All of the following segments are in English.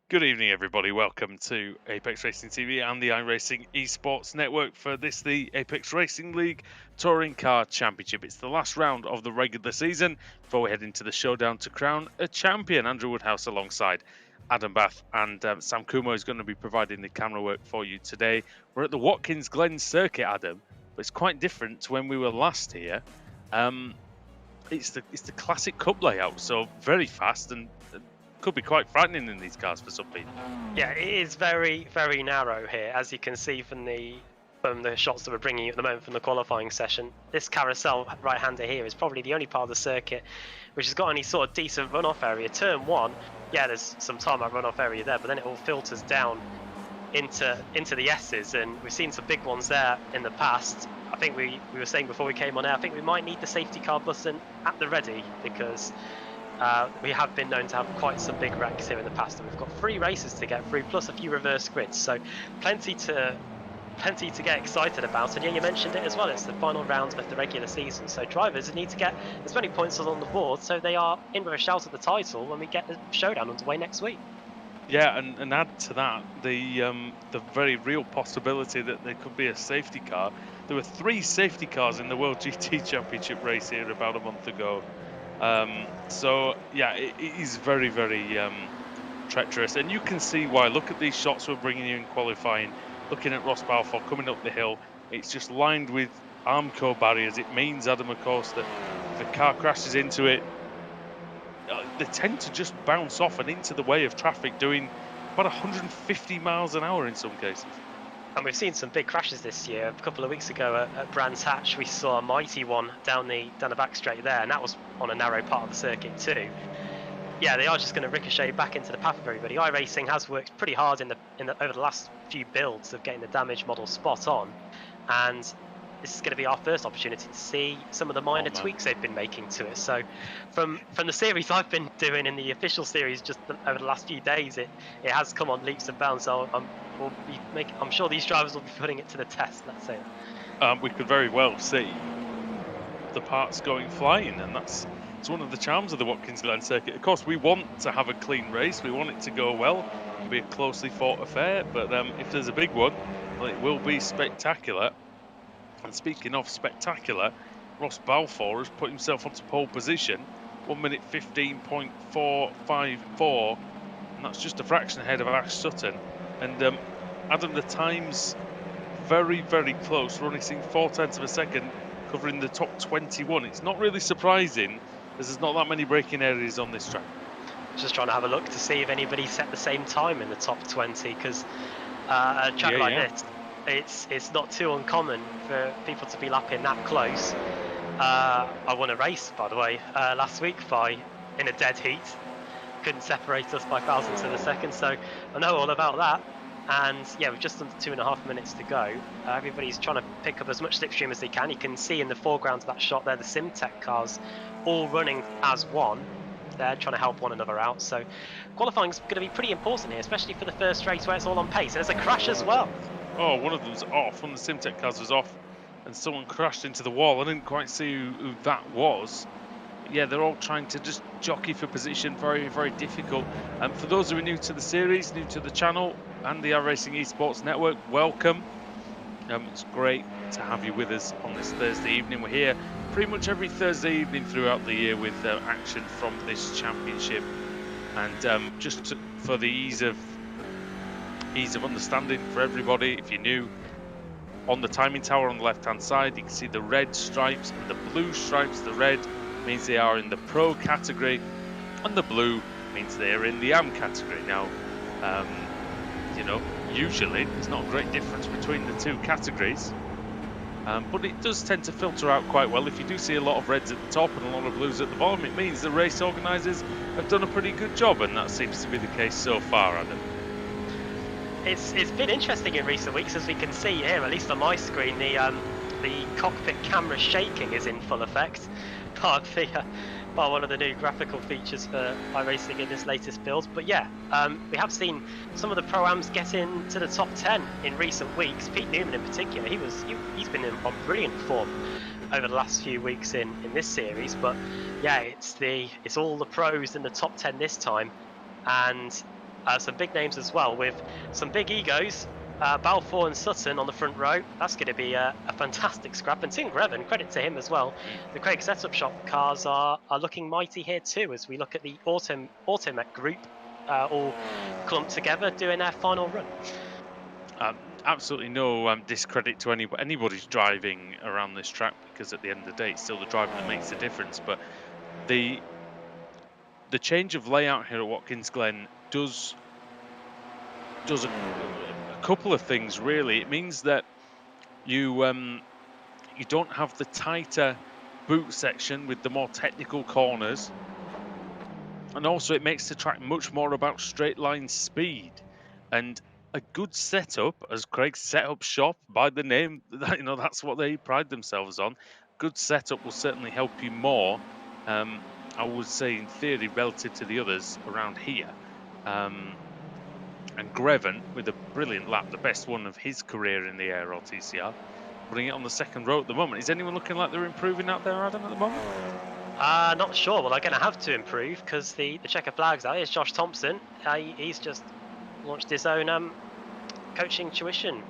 Good evening, everybody. Welcome to Apex Racing TV and the iRacing Esports Network for the Apex Racing League Touring Car Championship. It's the last round of the regular season before we head into the showdown to crown a champion. Andrew Woodhouse alongside Adam Bath and Sam Kumo is going to be providing the camera work for you today. We're at the Watkins Glen circuit, Adam, but it's quite different to when we were last here. Um, it's the classic cup layout, so very fast and could be quite frightening in these cars for some people. Yeah, it is very, very narrow here, as you can see from the shots that we're bringing you at the moment from the qualifying session. This carousel right-hander here is probably the only part of the circuit which has got any sort of decent runoff area. Turn one, yeah, there's some tarmac runoff area there, but then it all filters down into the S's, and we've seen some big ones there in the past. I think we were saying before we came on air, I think we might need the safety car button at the ready because we have been known to have quite some big wrecks here in the past, and we've got 3 races to get through, plus a few reverse grids, so plenty to get excited about. And yeah, you mentioned it as well, it's the final round of the regular season, so drivers need to get as many points as on the board so they are in with a shout at the title when we get the showdown underway next week. Yeah, and add to that the very real possibility that there could be a safety car. There were 3 safety cars in the World GT Championship race here about a month ago. So yeah, it is very, very treacherous, and you can see why. Look at these shots we're bringing you in qualifying. Looking at Ross Balfour coming up the hill, it's just lined with Armco barriers. It means, Adam, of course, that if a car crashes into it, they tend to just bounce off and into the way of traffic, doing about 150 miles an hour in some cases. And we've seen some big crashes this year. A couple of weeks ago at Brands Hatch, we saw a mighty one down the back straight there, and that was on a narrow part of the circuit too. Yeah, they are just going to ricochet back into the path of everybody. iRacing has worked pretty hard over the last few builds of getting the damage model spot on, and this is going to be our first opportunity to see some of the minor tweaks they've been making to it. So from the series I've been doing in the official series just over the last few days, it has come on leaps and bounds. So I'm sure these drivers will be putting it to the test, let's say. We could very well see the parts going flying, and it's one of the charms of the Watkins Glen circuit. Of course, we want to have a clean race, we want it to go well, it'll be a closely fought affair, but if there's a big one, well, it will be spectacular. And speaking of spectacular, Ross Balfour has put himself onto pole position, 1 minute 15.454, and that's just a fraction ahead of Ash Sutton. And Adam, the time's very, very close. We're only seeing 0.4 of a second covering the top 21. It's not really surprising, as there's not that many braking areas on this track. Just trying to have a look to see if anybody set the same time in the top 20, because a track this, it's not too uncommon for people to be lapping that close. I won a race, by the way, last week in a dead heat. Couldn't separate us by thousandths of a second, so I know all about that. And yeah, we've just under 2.5 minutes to go. Everybody's trying to pick up as much slipstream as they can. You can see in the foreground of that shot there, the SimTech cars all running as one. They're trying to help one another out. So qualifying's going to be pretty important here, especially for the first race where it's all on pace. And there's a crash as well. Oh, one of them's off. One of the SimTech cars was off, and someone crashed into the wall. I didn't quite see who that was. Yeah, they're all trying to just jockey for position. Very, very difficult. And for those who are new to the series, new to the channel and the iRacing Esports Network, welcome. It's great to have you with us on this Thursday evening. We're here pretty much every Thursday evening throughout the year with action from this championship. And for the ease of understanding for everybody, if you're new, on the timing tower on the left-hand side, you can see the red stripes and the blue stripes. The red means they are in the Pro category, and the blue means they're in the Am category. Now, usually there's not a great difference between the 2 categories, but it does tend to filter out quite well. If you do see a lot of reds at the top and a lot of blues at the bottom, it means the race organisers have done a pretty good job, and that seems to be the case so far, Adam. It's been interesting in recent weeks, as we can see here, at least on my screen. The cockpit camera shaking is in full effect. Part one of the new graphical features for iRacing in this latest build. But yeah, we have seen some of the Pro-Ams get into the top 10 in recent weeks. Pete Newman in particular, he's been on brilliant form over the last few weeks in this series. But yeah, it's all the pros in the top 10 this time, and some big names as well, with some big egos. Balfour and Sutton on the front row. That's going to be a fantastic scrap. And Tim Greven, credit to him as well. The Craig Setup Shop cars are looking mighty here too, as we look at the Automech group all clumped together doing their final run. Absolutely no discredit to anybody's driving around this track, because at the end of the day, it's still the driver that makes the difference. But the change of layout here at Watkins Glen does a couple of things really. It means that you don't have the tighter boot section with the more technical corners, and also it makes the track much more about straight line speed. And a good setup, as Craig's Setup Shop, by the name, that's what they pride themselves on. Good setup will certainly help you more, I would say, in theory, relative to the others around here. And Greven, with a brilliant lap, the best one of his career in the ARLTC, putting it on the second row at the moment. Is anyone looking like they're improving out there, Adam, at the moment? Not sure. Well, they're going to have to improve, because the checker flags out. Here's Josh Thompson. He's just launched his own coaching tuition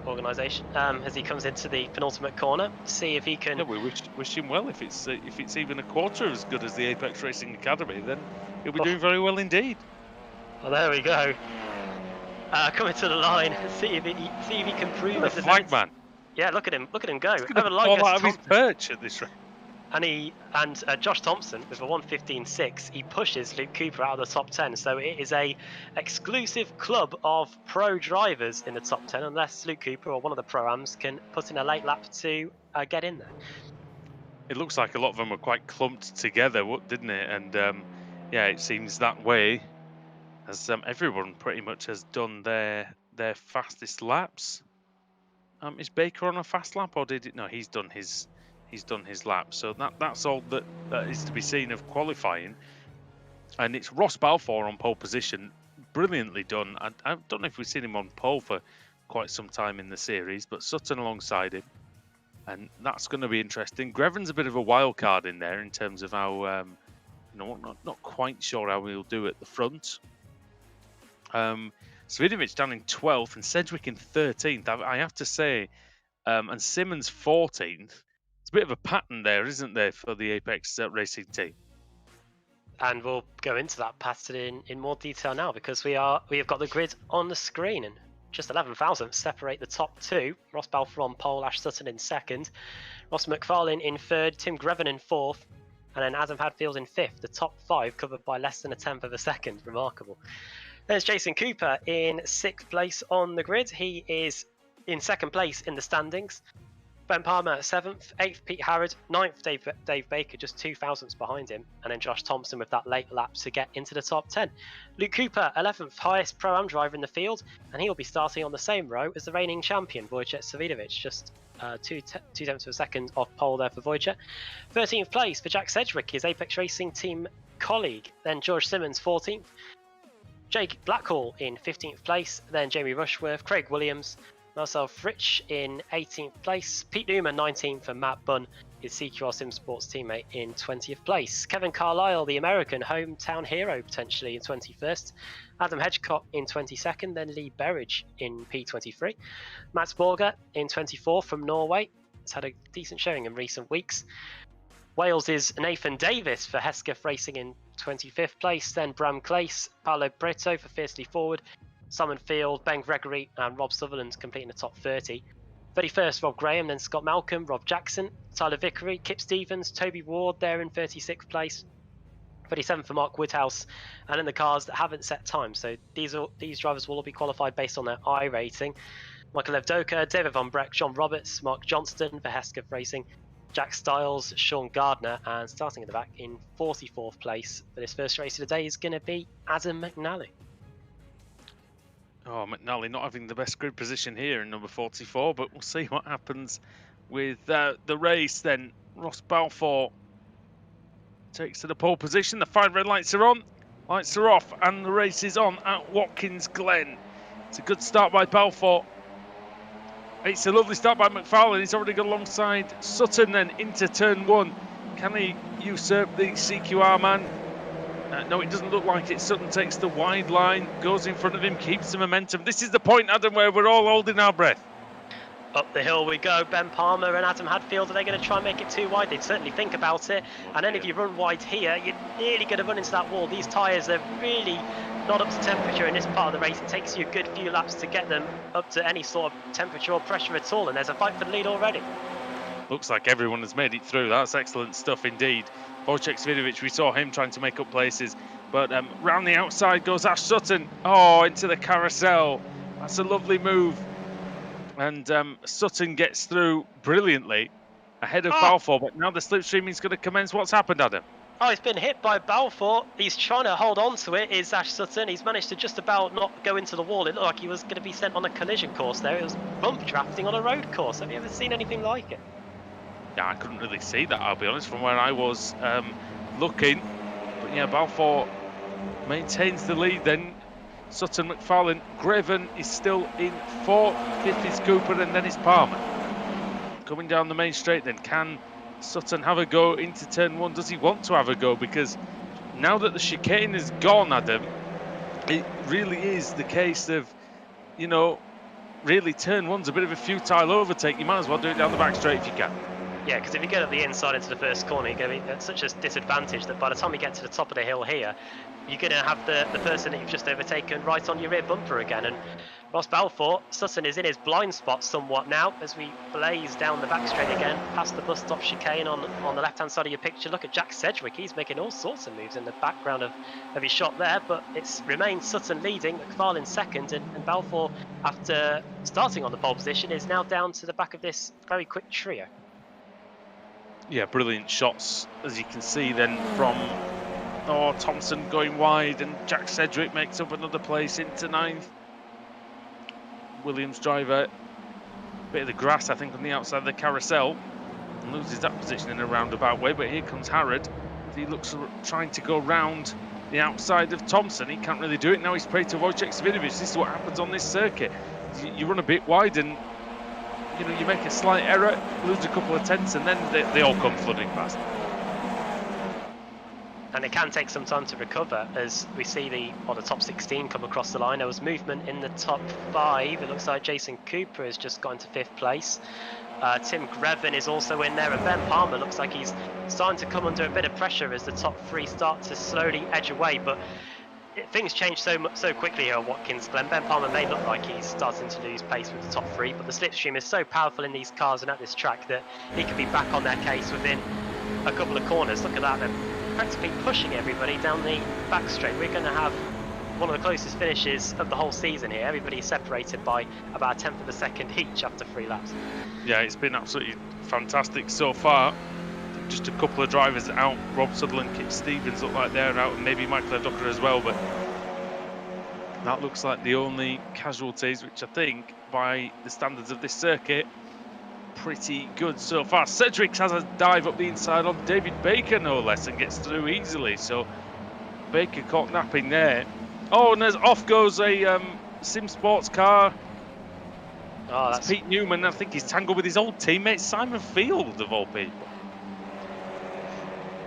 organisation as he comes into the penultimate corner. See if he can. Yeah, we wish him well. If it's even a quarter as good as the Apex Racing Academy, then he'll be doing very well indeed. Well, there we go. Coming to the line. See if he can prove the flag man. Yeah, look at him go. He's going to fall out of his perch at this rate. And Josh Thompson with a 1:15.6, he pushes Luke Cooper out of the top 10. So it is a exclusive club of pro drivers in the top 10, unless Luke Cooper or one of the pro-ams can put in a late lap to get in there. It looks like a lot of them were quite clumped together, didn't it? And yeah, it seems that way, as everyone pretty much has done their fastest laps. Is Baker on a fast lap, or did it? No, he's done his lap. So that's all that is to be seen of qualifying. And it's Ross Balfour on pole position, brilliantly done. I don't know if we've seen him on pole for quite some time in the series, but Sutton alongside him, and that's going to be interesting. Greven's a bit of a wild card in there in terms of how not quite sure how he'll do at the front. Svidovic down in 12th and Sedgwick in 13th. I have to say, and Simmons 14th. It's a bit of a pattern there, isn't there, for the Apex Racing team? And we'll go into that pattern in more detail now, because we have got the grid on the screen, and just 11 thousandths separate the top two. Ross Balfour on pole, Ash Sutton in second, Ross McFarlane in third, Tim Greven in fourth, and then Adam Hadfield in fifth. The top five covered by less than a tenth of a second. Remarkable. There's Jason Cooper in sixth place on the grid. He is in second place in the standings. Ben Palmer 7th, 8th Pete Harrod, 9th Dave Baker, just 2 thousandths behind him, and then Josh Thompson with that late lap to get into the top 10. Luke Cooper 11th, highest Pro-Am driver in the field, and he'll be starting on the same row as the reigning champion Wojciech Svidovic, just 2 tenths of a second off pole there for Wojciech. 13th place for Jack Sedgwick, his Apex Racing team colleague, then George Simmons 14th, Jake Blackhall in 15th place, then Jamie Rushworth, Craig Williams, Marcel Fritsch in 18th place, Pete Newman 19th, and Matt Bunn, his CQR Sim Sports teammate, in 20th place. Kevin Carlisle, the American hometown hero, potentially in 21st. Adam Hedgecock in 22nd, then Lee Berridge in P23. Mats Borger in 24th from Norway. He's had a decent showing in recent weeks. Wales is Nathan Davis for Hesketh Racing in 25th place, then Bram Clace, Paolo Preto for Fiercely Forward, Simon Field, Ben Gregory, and Rob Sutherland completing the top 30. 31st, Rob Graham, then Scott Malcolm, Rob Jackson, Tyler Vickery, Kip Stevens, Toby Ward there in 36th place. 37th for Mark Woodhouse, and in the cars that haven't set time. So these drivers will all be qualified based on their I rating. Michael Levdoka, David Von Breck, John Roberts, Mark Johnston for Hesketh Racing, Jack Stiles, Sean Gardner, and starting at the back in 44th place for this first race of the day is going to be Adam McNally. Oh, McNally not having the best grid position here in number 44, but we'll see what happens with the race then. Ross Balfour takes to the pole position. The 5 red lights are on, lights are off, and the race is on at Watkins Glen. It's a good start by Balfour. It's a lovely start by McFarlane. He's already got alongside Sutton then into turn 1. Can he usurp the CQR man? No, it doesn't look like it. Sutton takes the wide line, goes in front of him, keeps the momentum. This is the point, Adam, where we're all holding our breath. Up the hill we go. Ben Palmer and Adam Hadfield, are they going to try and make it too wide? They'd certainly think about it. And then if you run wide here, you're nearly going to run into that wall. These tyres are really not up to temperature in this part of the race. It takes you a good few laps to get them up to any sort of temperature or pressure at all. And there's a fight for the lead already. Looks like everyone has made it through. That's excellent stuff indeed. Wojciech Svidovic, we saw him trying to make up places. But round the outside goes Ash Sutton. Oh, into the carousel. That's a lovely move. And Sutton gets through brilliantly ahead of Balfour, but now the slipstreaming is going to commence. What's happened, Adam? Oh, he's been hit by Balfour. He's trying to hold on to it, is Ash Sutton. He's managed to just about not go into the wall. It looked like he was going to be sent on a collision course there. It was bump drafting on a road course. Have you ever seen anything like it? Yeah, I couldn't really see that, I'll be honest, from where I was looking. But yeah, Balfour maintains the lead then. Sutton, McFarlane, Graven is still in fourth, fifth is Cooper, and then it's Palmer. Coming down the main straight then, can Sutton have a go into turn one? Does he want to have a go? Because now that the chicane is gone, Adam, it really is the case of, you know, really turn one's a bit of a futile overtake. You might as well do it down the back straight if you can. Yeah, because if you get up the inside into the first corner, you're going to be at such a disadvantage that by the time you get to the top of the hill here, you're going to have the person that you've just overtaken right on your rear bumper again. And Ross Balfour, Sutton is in his blind spot somewhat now as we blaze down the back straight again, past the bus stop chicane on the left-hand side of your picture. Look at Jack Sedgwick, he's making all sorts of moves in the background of his shot there, but it's remained Sutton leading, McFarlane second, and Balfour, after starting on the pole position, is now down to the back of this very quick trio. Yeah, brilliant shots, as you can see then from Thompson going wide, and Jack Sedgwick makes up another place into ninth. Williams driver, bit of the grass I think on the outside of the carousel, and loses that position in a roundabout way, but here comes Harrod. He looks trying to go round the outside of Thompson. He can't really do it. Now he's prey to Wojciech Svidovic. This is what happens on this circuit. You run a bit wide and you make a slight error, lose a couple of tenths, and then they all come flooding past. And it can take some time to recover as we see the top 16 come across the line. There was movement in the top 5. It looks like Jason Cooper has just gone to 5th place. Tim Greven is also in there, and Ben Palmer looks like he's starting to come under a bit of pressure as the top 3 start to slowly edge away. But things change so quickly here at Watkins Glen. Ben Palmer may look like he's starting to lose pace with the top 3, but the slipstream is so powerful in these cars and at this track that he could be back on their case within a couple of corners. Look at that, they're practically pushing everybody down the back straight. We're going to have one of the closest finishes of the whole season here. Everybody's separated by about a tenth of a second each after 3 laps. Yeah, it's been absolutely fantastic so far. Just a couple of drivers out. Rob Sutherland, Kip Stevens look like they're out, and maybe Michael Docker as well, but that looks like the only casualties, which I think by the standards of this circuit, pretty good so far. Sedgwick has a dive up the inside on David Baker no less and gets through easily, so Baker caught napping there. Oh, and there's off goes a Sim Sports car. Oh, that's Pete Newman. I think he's tangled with his old teammate Simon Field of all people.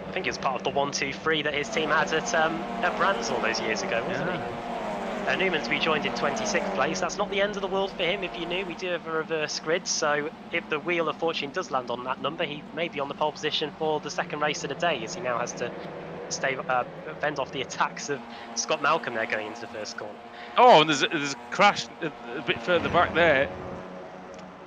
I think it's part of the 1-2-3 that his team had at Brands all those years ago, wasn't he? Newman's rejoined in 26th place. That's not the end of the world for him. If you knew, we do have a reverse grid, so if the wheel of fortune does land on that number, he may be on the pole position for the second race of the day, as he now has to fend off the attacks of Scott Malcolm there going into the first corner. Oh, and there's a crash a bit further back there,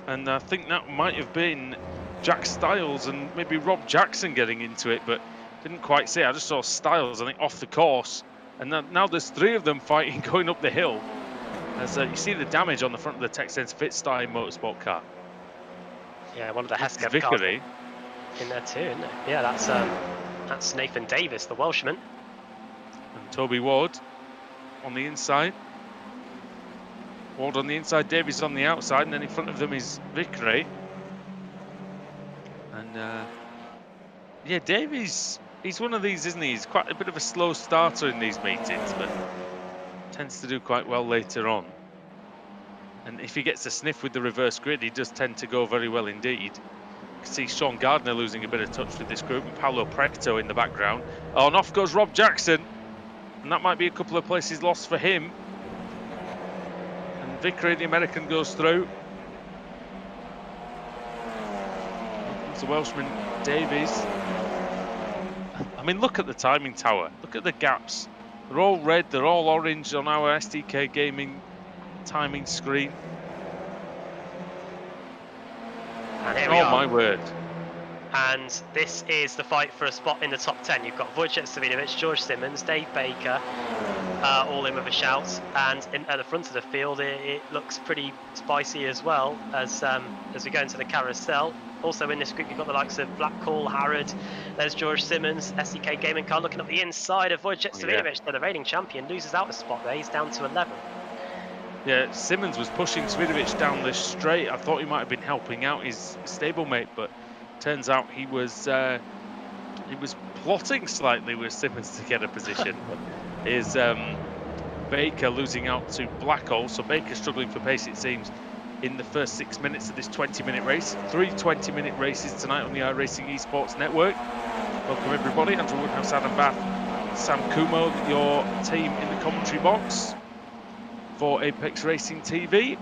and I think that might have been Jack Stiles and maybe Rob Jackson getting into it, but didn't quite see. I just saw Stiles, I think, off the course. And now there's 3 of them fighting going up the hill. As you see the damage on the front of the Texans Fitzstein Motorsport car. Yeah, one of the Hesketh cars in there too, isn't it? Yeah, that's Nathan Davis, the Welshman. And Toby Ward on the inside. Ward on the inside, Davis on the outside, and then in front of them is Vickery. And yeah, Davies, he's one of these, isn't he? He's quite a bit of a slow starter in these meetings, but tends to do quite well later on. And if he gets a sniff with the reverse grid, he does tend to go very well indeed. You can see Sean Gardner losing a bit of touch with this group, and Paolo Precto in the background. Oh, and off goes Rob Jackson. And that might be a couple of places lost for him. And Vickery, the American, goes through. It's the Welshman, Davies. I mean, look at the timing tower. Look at the gaps. They're all red, they're all orange on our SDK Gaming timing screen. And here we are. Oh my word. And this is the fight for a spot in the top 10. You've got Wojciech Savinovic, George Simmons, Dave Baker, all in with a shout. And at the front of the field, it looks pretty spicy as well as we go into the carousel. Also in this group, you've got the likes of Blackcall, Harrod. There's George Simmons, SDK Gaming Car looking up the inside of Wojciech Savinovic. So the reigning champion loses out a spot there. He's down to 11. Yeah, Simmons was pushing Savinovic down the straight. I thought he might have been helping out his stablemate, but turns out he was plotting slightly with Simmons to get a position. Is Baker losing out to Blackall, so Baker struggling for pace, it seems, in the first 6 minutes of this 20-minute race. 3 20-minute races tonight on the iRacing Esports Network. Welcome everybody. Andrew Woodhouse, Adam Bath, Sam Kumo, your team in the commentary box for Apex Racing TV.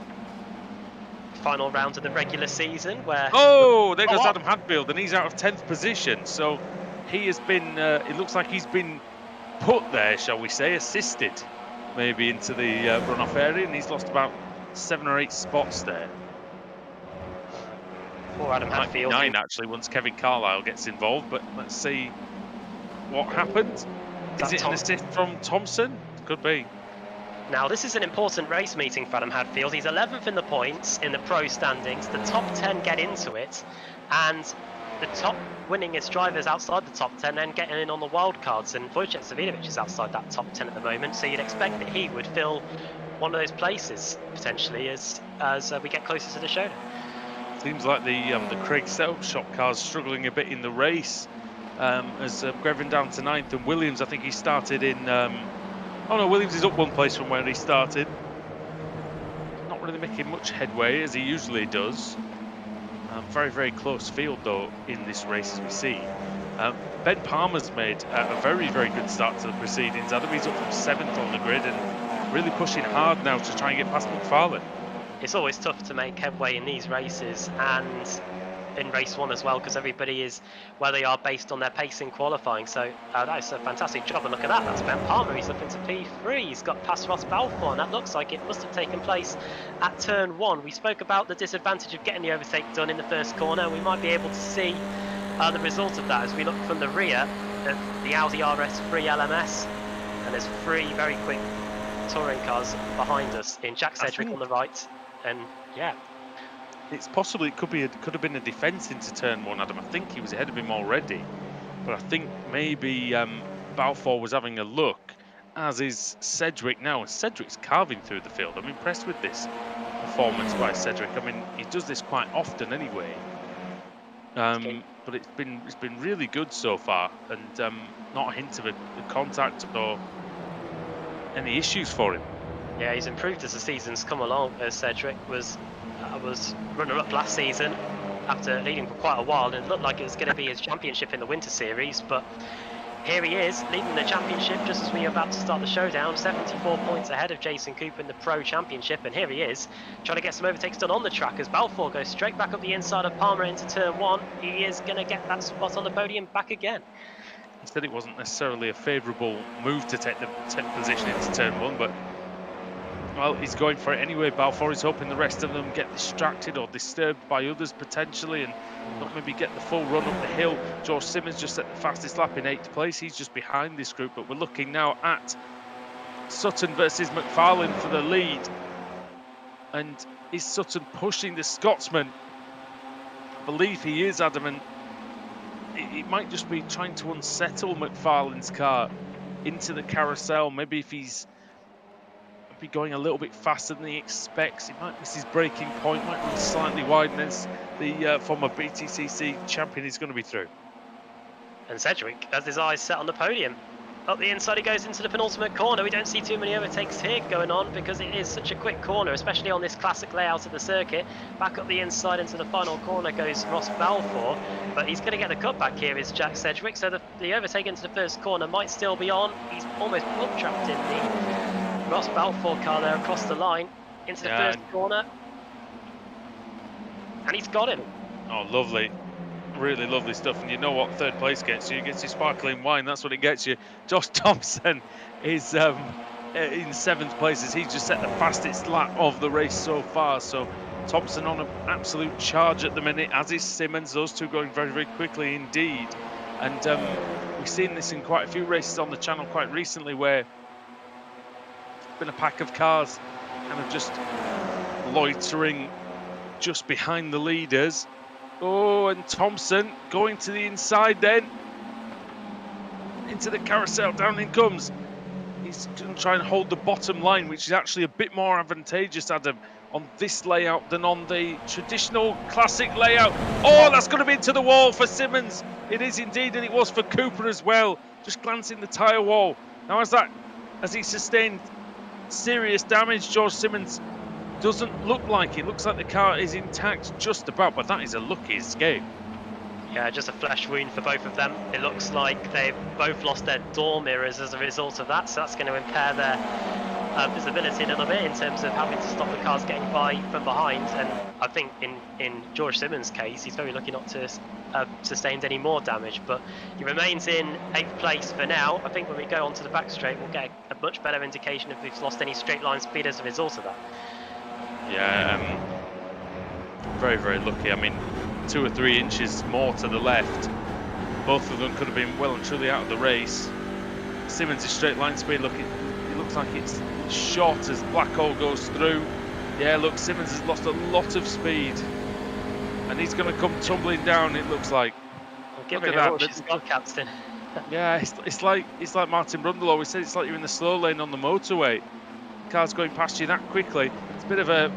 Final round of the regular season where... Oh, there goes Adam Hadfield, and he's out of 10th position. So he has been, it looks like he's been put there, shall we say, assisted maybe into the runoff area, and he's lost about 7 or 8 spots there. Poor Adam Hadfield. 9 actually, once Kevin Carlisle gets involved, but let's see what happens. Is it an assist from Thompson? Could be. Now, this is an important race meeting for Adam Hadfield. He's 11th in the points in the pro standings. The top 10 get into it, and the top winningest drivers outside the top 10 then getting in on the wild cards. And Wojciech Savinovic is outside that top 10 at the moment, so you'd expect that he would fill one of those places potentially as we get closer to the showdown. Seems like the Craig setup shop car's struggling a bit in the race. As Grevin down to 9th, and Williams, I think he started in. Oh no, Williams is up 1 place from where he started. Not really making much headway as he usually does. Very, very close field though in this race as we see. Ben Palmer's made a very, very good start to the proceedings. Adam, he's up from 7th on the grid and really pushing hard now to try and get past McFarlane. It's always tough to make headway in these races and in race 1 as well, because everybody is where they are based on their pace in qualifying. So that is a fantastic job, and look at that, that's Ben Palmer. He's up into P3, he's got past Ross Balfour, and that looks like it must have taken place at turn 1. We spoke about the disadvantage of getting the overtake done in the first corner. We might be able to see the result of that as we look from the rear of the Audi RS3 LMS, and there's 3 very quick touring cars behind us in Jack Sedgwick on the right, and yeah. It's possible it could have been a defence into turn 1, Adam. I think he was ahead of him already, but I think maybe Balfour was having a look, as is Sedgwick now. And Sedgwick's carving through the field. I'm impressed with this performance by Sedgwick. I mean, he does this quite often anyway, but it's been really good so far, and not a hint of a contact or any issues for him. Yeah, he's improved as the season's come along. As Sedgwick was runner-up last season after leading for quite a while, and it looked like it was going to be his championship in the Winter Series, but here he is leading the championship just as we are about to start the showdown, 74 points ahead of Jason Cooper in the Pro Championship, and here he is trying to get some overtakes done on the track as Balfour goes straight back up the inside of Palmer into turn 1. He is going to get that spot on the podium back again. He said it wasn't necessarily a favourable move to take the 10th position into turn 1, but well, he's going for it anyway. Balfour is hoping the rest of them get distracted or disturbed by others potentially and not maybe get the full run up the hill. George Simmons just at the fastest lap in 8th place. He's just behind this group, but we're looking now at Sutton versus McFarlane for the lead. And is Sutton pushing the Scotsman? I believe he is, Adam, and it might just be trying to unsettle McFarlane's car into the carousel. Maybe if he's be going a little bit faster than he expects, he might miss his braking point, might run slightly wide, and as the former BTCC champion is going to be through. And Sedgwick has his eyes set on the podium. Up the inside he goes into the penultimate corner. We don't see too many overtakes here going on because it is such a quick corner, especially on this classic layout of the circuit. Back up the inside into the final corner goes Ross Balfour, but he's going to get the cutback here is Jack Sedgwick, so the overtake into the first corner might still be on. He's almost bump trapped in the Ross Balfour car there across the line into the first corner. And he's got him. Oh, lovely. Really lovely stuff. And you know what third place gets you? It gets you sparkling wine. That's what it gets you. Josh Thompson is in 7th place as he's just set the fastest lap of the race so far. So Thompson on an absolute charge at the minute, as is Simmons. Those two going very, very quickly indeed. And we've seen this in quite a few races on the channel quite recently where there's been a pack of cars kind of just loitering just behind the leaders. Oh, and Thompson going to the inside then. Into the carousel, down he comes. He's going to try and hold the bottom line, which is actually a bit more advantageous, Adam, on this layout than on the traditional classic layout. Oh, that's going to be into the wall for Simmons. It is indeed, and it was for Cooper as well. Just glancing the tyre wall. Now, as he sustained serious damage, George Simmons doesn't look like it. Looks like the car is intact just about, but that is a lucky escape. Yeah, just a flesh wound for both of them. It looks like they've both lost their door mirrors as a result of that, so that's going to impair their visibility a little bit in terms of having to stop the cars getting by from behind. And I think in George Simmons' case, he's very lucky not to have sustained any more damage, but he remains in 8th place for now. I think when we go onto the back straight, we'll get a much better indication if we've lost any straight line speed as a result of that. Yeah, very, very lucky. I mean, 2 or 3 inches more to the left. Both of them could have been well and truly out of the race. Simmons' straight line speed, look, it looks like it's short as black hole goes through. Yeah, look, Simmons has lost a lot of speed. And he's going to come tumbling down, it looks like. Well, given how much he's got, Captain. Yeah, it's like Martin Brundle always said, it's like you're in the slow lane on the motorway. Cars going past you that quickly. It's a bit of a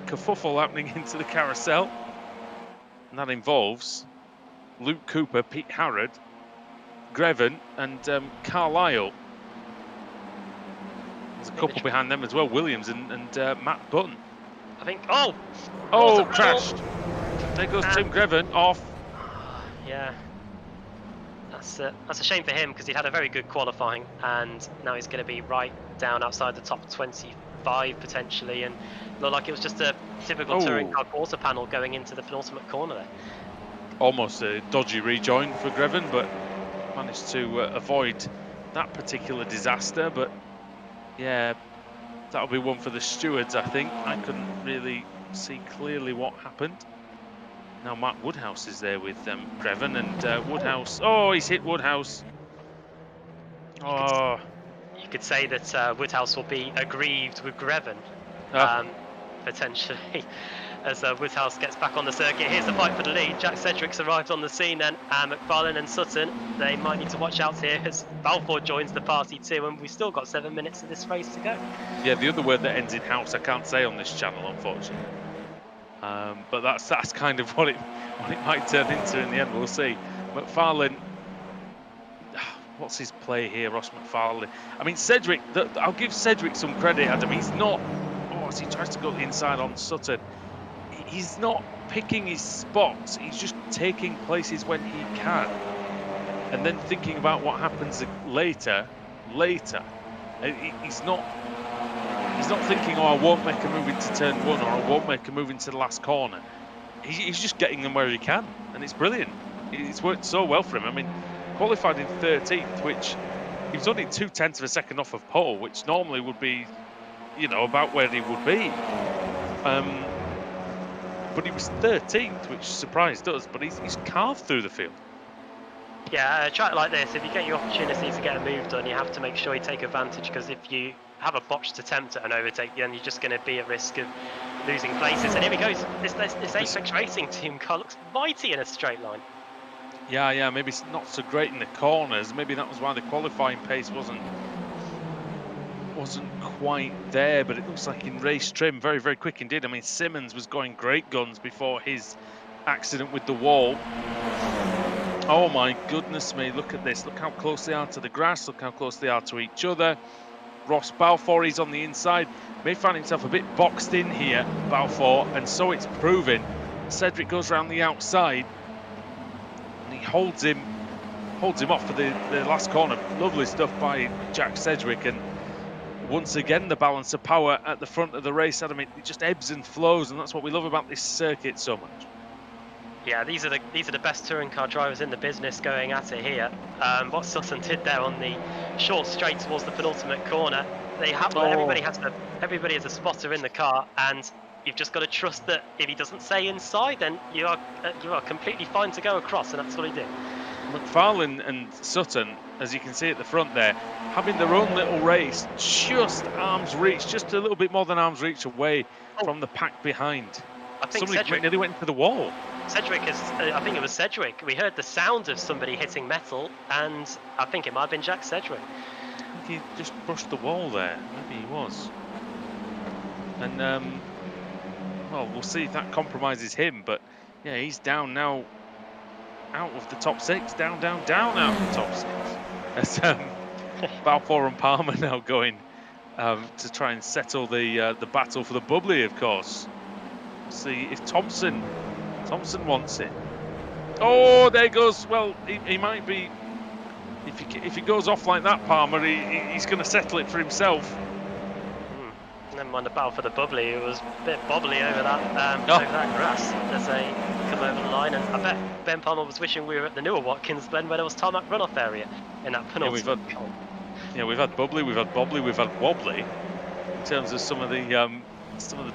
kerfuffle happening into the carousel, and that involves Luke Cooper, Pete Harrod, Greven, and Carlisle. There's a couple behind them as well, Williams and Matt Button. I think. Oh, crashed. There goes Tim Greven off. Yeah. That's a shame for him because he'd had a very good qualifying, and now he's going to be right down outside the top 25 potentially, and looked like it was just a typical touring car quarter panel going into the penultimate corner there. Almost a dodgy rejoin for Greven, but managed to avoid that particular disaster. But yeah, that'll be one for the stewards, I think. I couldn't really see clearly what happened. Now Matt Woodhouse is there with Greven, and Woodhouse. Oh, he's hit Woodhouse. Oh. You could say that Woodhouse will be aggrieved with Greven, potentially, as Woodhouse gets back on the circuit. Here's the fight for the lead. Jack Sedgwick's arrived on the scene then, and McFarlane and Sutton, they might need to watch out here as Balfour joins the party too, and we've still got 7 minutes of this race to go. Yeah, the other word that ends in house I can't say on this channel, unfortunately. But that's kind of what it might turn into in the end. We'll see. McFarlane, what's his play here, Ross McFarlane? I mean, Sedgwick. I'll give Sedgwick some credit, Adam. He's not. Oh, as he tries to go inside on Sutton, he's not picking his spots. He's just taking places when he can, and then thinking about what happens later. He's not thinking, oh, I won't make a move into turn 1 or I won't make a move into the last corner. He's just getting them where he can, and it's brilliant. It's worked so well for him. I mean, qualified in 13th, which he was only 0.2 of a second off of pole, which normally would be, you know, about where he would be. But he was 13th, which surprised us, but he's carved through the field. Yeah, a track like this, if you get your opportunity to get a move done, you have to make sure you take advantage, because if you have a botched attempt at an overtake, then you're just going to be at risk of losing places. And here he goes. This Apex Racing team car looks mighty in a straight line. Yeah, maybe it's not so great in the corners. Maybe that was why the qualifying pace wasn't quite there, but it looks like in race trim, very, very quick indeed. I mean, Simmons was going great guns before his accident with the wall. Oh my goodness me, look at this. Look how close they are to the grass. Look how close they are to each other. Ross Balfour is on the inside. May find himself a bit boxed in here, Balfour, and so it's proven. Cedric goes around the outside and he holds him off for the last corner. Lovely stuff by Jack Sedgwick, and once again the balance of power at the front of the race, Adam, it just ebbs and flows, and that's what we love about this circuit so much. Yeah, these are the best touring car drivers in the business going at it here. What Sutton did there on the short straight towards the penultimate corner, everybody has a spotter in the car, and you've just got to trust that if he doesn't say inside, then you are completely fine to go across, and that's what he did. McFarlane and Sutton, as you can see at the front there, having their own little race, just arm's reach, just a little bit more than arm's reach away from the pack behind. I think somebody nearly went into the wall. I think it was Sedgwick. We heard the sound of somebody hitting metal, and I think it might have been Jack Sedgwick. I think he just brushed the wall there. Maybe he was. And, well, we'll see if that compromises him, but yeah, he's down now, out of the top six, down out of the top six. As Balfour and Palmer now going to try and settle the battle for the bubbly, of course. See if Thompson wants it. Oh, there goes. Well, he might be. If he goes off like that, Palmer, he's going to settle it for himself. Never mind the battle for the bubbly. It was a bit bobbly over that grass as they come over the line. And I bet Ben Palmer was wishing we were at the newer Watkins, Glen, where there was tarmac runoff area in that penultimate. We've had bubbly, we've had bobbly, we've had wobbly in terms of some of the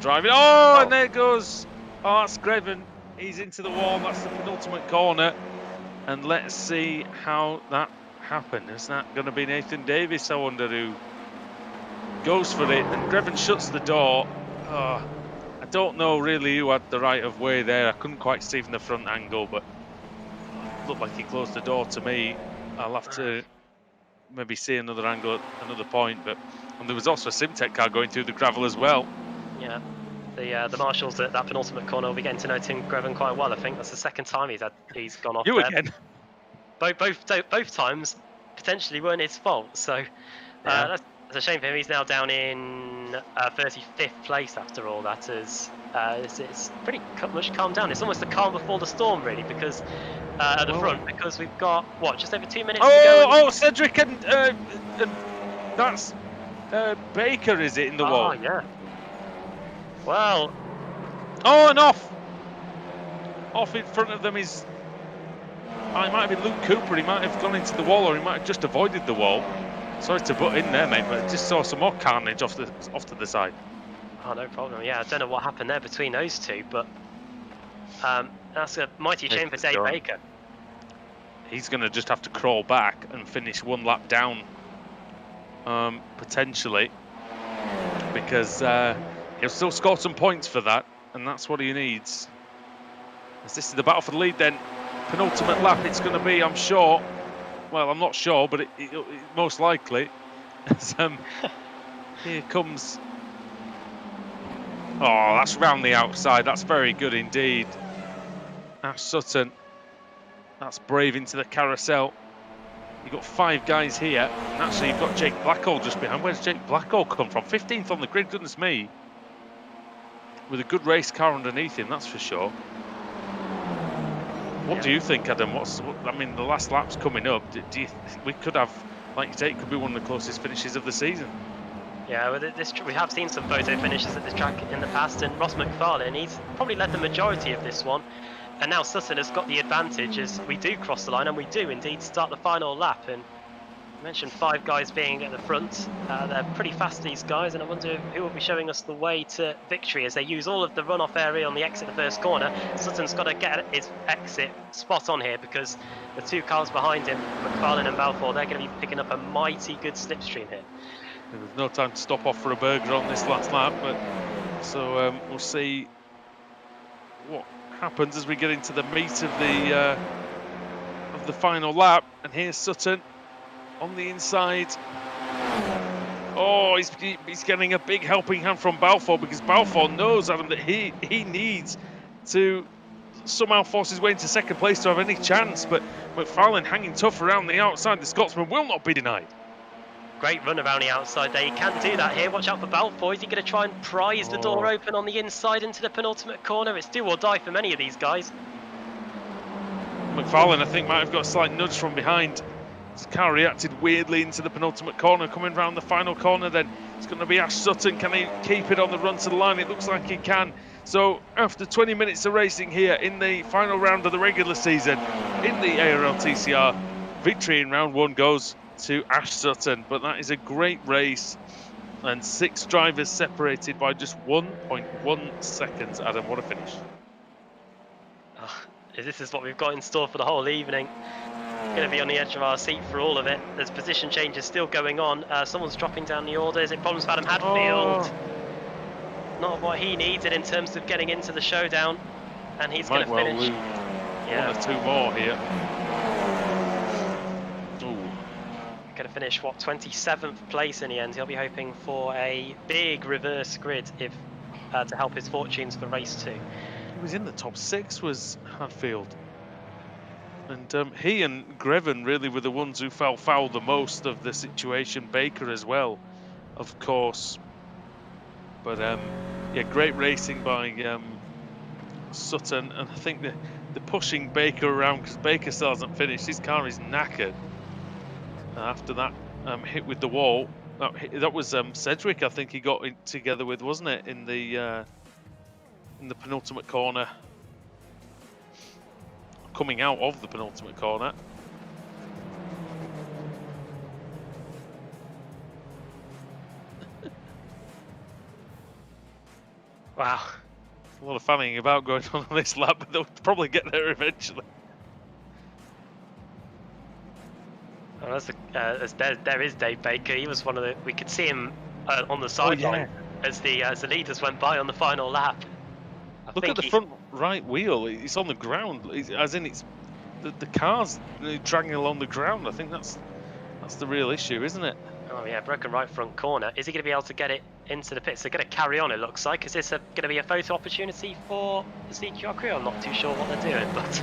driving. Oh, and there goes. Oh, that's Greven. He's into the wall. That's the penultimate corner. And let's see how that happened. Is that going to be Nathan Davis, I wonder, who goes for it? And Greven shuts the door. Oh, I don't know really who had the right of way there. I couldn't quite see from the front angle, but it looked like he closed the door to me. I'll have to maybe see another angle at another point. And there was also a Simtek car going through the gravel as well. Yeah. The marshals at that penultimate corner will be getting to know Tim Greven quite well. I think that's the second time he's gone off. Again. Both times potentially weren't his fault. So that's a shame for him. He's now down in 35th place after all that. It's pretty much calmed down. It's almost the calm before the storm, really, because at the front, because we've got just over 2 minutes to go. Oh, Cedric and that's Baker, is it, in the wall? Oh yeah. Well. Oh, and off in front of them is. It might have been Luke Cooper. He might have gone into the wall, or he might have just avoided the wall. Sorry to butt in there, mate, but I just saw some more carnage off to the side. Oh, no problem. Yeah, I don't know what happened there between those two, but that's a mighty shame for Dave Baker. He's going to just have to crawl back and finish one lap down, potentially, because he'll still score some points for that, and that's what he needs. As this is the battle for the lead, then penultimate lap it's going to be, I'm sure. Well, I'm not sure, but it most likely. Here comes. Oh, that's round the outside. That's very good indeed. Ash Sutton. That's brave into the carousel. You've got 5 guys here. And actually, you've got Jake Blackall just behind. Where's Jake Blackall come from? 15th on the grid, goodness me. With a good race car underneath him, that's for sure. What do you think, Adam? I mean, the last lap's coming up. Do you think we could have, like you say, it could be one of the closest finishes of the season? Yeah, we have seen some photo finishes at this track in the past, and Ross McFarlane, he's probably led the majority of this one. And now Sutton has got the advantage as we do cross the line, and we do indeed start the final lap. And I mentioned 5 guys being at the front. They're pretty fast, these guys, and I wonder who will be showing us the way to victory as they use all of the runoff area on the exit of the first corner. Sutton's got to get his exit spot on here because the 2 cars behind him, McFarlane and Balfour, they're going to be picking up a mighty good slipstream here. There's no time to stop off for a burger on this last lap, but so we'll see what happens as we get into the meat of the final lap. And here's Sutton on the inside. Oh, he's getting a big helping hand from Balfour, because Balfour knows, Adam, that he needs to somehow force his way into second place to have any chance, but McFarlane hanging tough around the outside. The Scotsman will not be denied. Great run around the outside there. He can do that here. Watch out for Balfour. Is he going to try and prise the door open on the inside into the penultimate corner? It's do or die for many of these guys. McFarlane, I think, might have got a slight nudge from behind. His car reacted weirdly into the penultimate corner. Coming round the final corner then, it's going to be Ash Sutton. Can he keep it on the run to the line? It looks like he can. So after 20 minutes of racing here in the final round of the regular season in the ARLTCR, victory in round 1 goes to Ash Sutton. But that is a great race, and 6 drivers separated by just 1.1 seconds. Adam, what a finish. This is what we've got in store for the whole evening. Going to be on the edge of our seat for all of it. There's position changes still going on. Someone's dropping down the orders. It problems for Adam Hadfield. Not what he needed in terms of getting into the showdown, and he's going to finish. Yeah, 1 or 2 more here. Going to finish 27th place in the end. He'll be hoping for a big reverse grid if to help his fortunes for race 2. He was in the top 6, was Hadfield. And he and Greven really were the ones who fell foul the most of the situation. Baker as well, of course. But yeah, great racing by Sutton. And I think the pushing Baker around, because Baker still hasn't finished. His car is knackered. After that hit with the wall. That was Sedgwick, I think he got it together with, wasn't it? In the penultimate corner. Coming out of the penultimate corner. Wow. A lot of fanning about going on this lap, but they'll probably get there eventually. Well, there is Dave Baker. He was one of the. We could see him on the sideline as the leaders went by on the final lap. Look at the front right wheel. It's on the ground, as in it's the car's dragging along the ground. I think that's the real issue, isn't it? Oh yeah, broken right front corner. Is he going to be able to get it into the pits? They're going to carry on, it looks like. Is this going to be a photo opportunity for the CQR crew? I'm not too sure what they're doing, but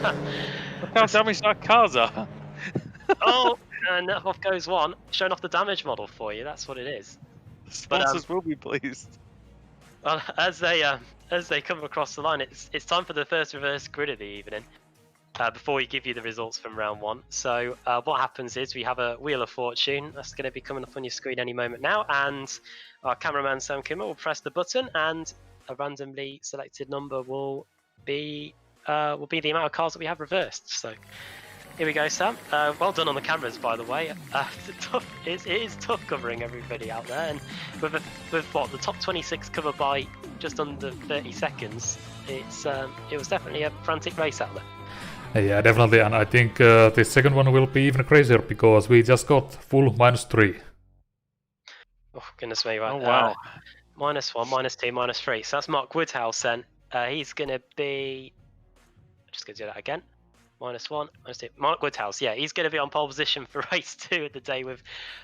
look how damaged our cars are. Oh, and off goes one, showing off the damage model for you. That's what it is. The sponsors will be pleased. Well, as they come across the line, it's time for the first reverse grid of the evening. Before we give you the results from round 1. So what happens is we have a Wheel of Fortune that's going to be coming up on your screen any moment now, and our cameraman Sam Kimmer will press the button, and a randomly selected number will be the amount of cars that we have reversed. So here we go, Sam. Well done on the cameras, by the way. It is tough covering everybody out there, and with what the top 26 covered by just under 30 seconds, it was definitely a frantic race out there. Yeah, definitely, and I think the second one will be even crazier because we just got full -3. Oh, goodness me, right. Oh, wow. -1, -2, -3. So that's Mark Woodhouse then. He's going to be... Just going to do that again. -1, -2. Mark Woodhouse, yeah, he's going to be on pole position for race 2 of the day with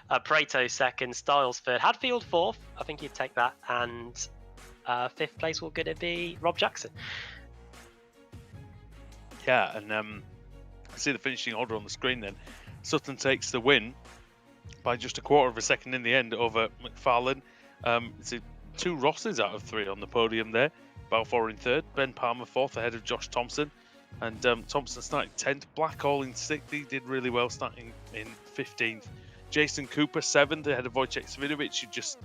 Pareto second, Styles third, Hadfield 4th. I think you'd take that. And 5th place will going to be Rob Jackson. Yeah, and I see the finishing order on the screen then. Sutton takes the win by just a quarter of a second in the end over McFarlane. It's 2 Rosses out of 3 on the podium there. Balfour in 3rd, Ben Palmer 4th ahead of Josh Thompson. And Thompson starting 10th, Blackall in 6th. He did really well starting in 15th. Jason Cooper 7th ahead of Wojciech Svidovic, who just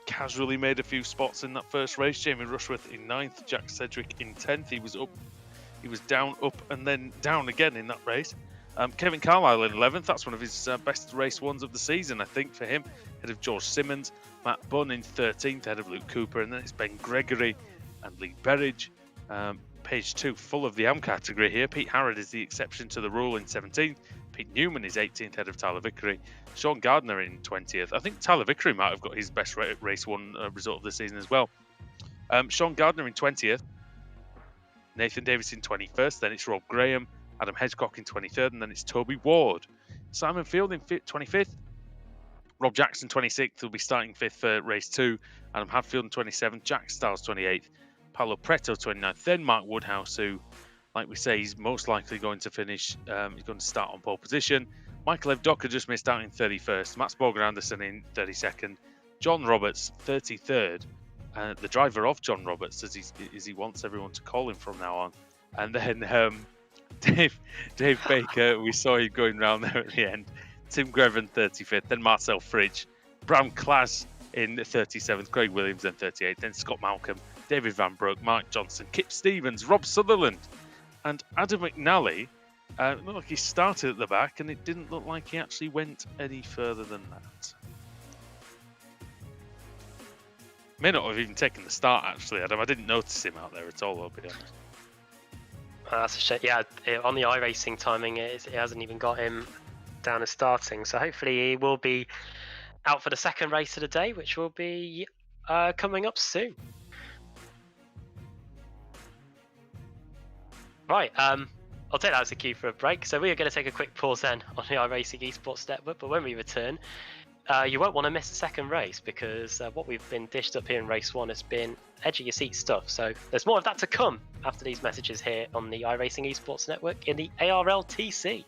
casually made a few spots in that first race. Jamie Rushworth in 9th, Jack Sedgwick in 10th. He was down, up, and then down again in that race. Kevin Carlisle in 11th. That's one of his best race ones of the season, I think, for him. Ahead of George Simmons. Matt Bunn in 13th, ahead of Luke Cooper. And then it's Ben Gregory and Lee Berridge. Page 2, full of the AM category here. Pete Harrod is the exception to the rule in 17th. Pete Newman is 18th, ahead of Tyler Vickery. Sean Gardner in 20th. I think Tyler Vickery might have got his best race one result of the season as well. Sean Gardner in 20th. Nathan Davis in 21st, then it's Rob Graham, Adam Hedgecock in 23rd, and then it's Toby Ward. Simon Field in 25th, Rob Jackson 26th, will be starting 5th for race 2, Adam Hadfield in 27th, Jack Stiles 28th, Paolo Preto 29th, then Mark Woodhouse, who, like we say, he's most likely going to finish. He's going to start on pole position. Michael Evdoka just missed out in 31st. Mats Borger Anderson in 32nd. John Roberts 33rd. The driver of John Roberts, as he wants everyone to call him from now on. And then Dave Baker, we saw him going round there at the end. Tim Greven 35th. Then Marcel Fridge. Bram Klaas in 37th. Craig Williams in 38th. Then Scott Malcolm. David Van Broek. Mark Johnson. Kip Stevens. Rob Sutherland. And Adam McNally. It looked like he started at the back, and it didn't look like he actually went any further than that. May not have even taken the start, actually, Adam. I didn't notice him out there at all, I'll be honest. That's a shame. Yeah, on the iRacing timing, it hasn't even got him down as starting. So hopefully he will be out for the second race of the day, which will be coming up soon. Right, I'll take that as a cue for a break. So we are going to take a quick pause then on the iRacing Esports Network, but when we return, you won't want to miss the second race, because what we've been dished up here in race 1 has been edge of your seat stuff. So there's more of that to come after these messages here on the iRacing Esports Network in the ARLTC.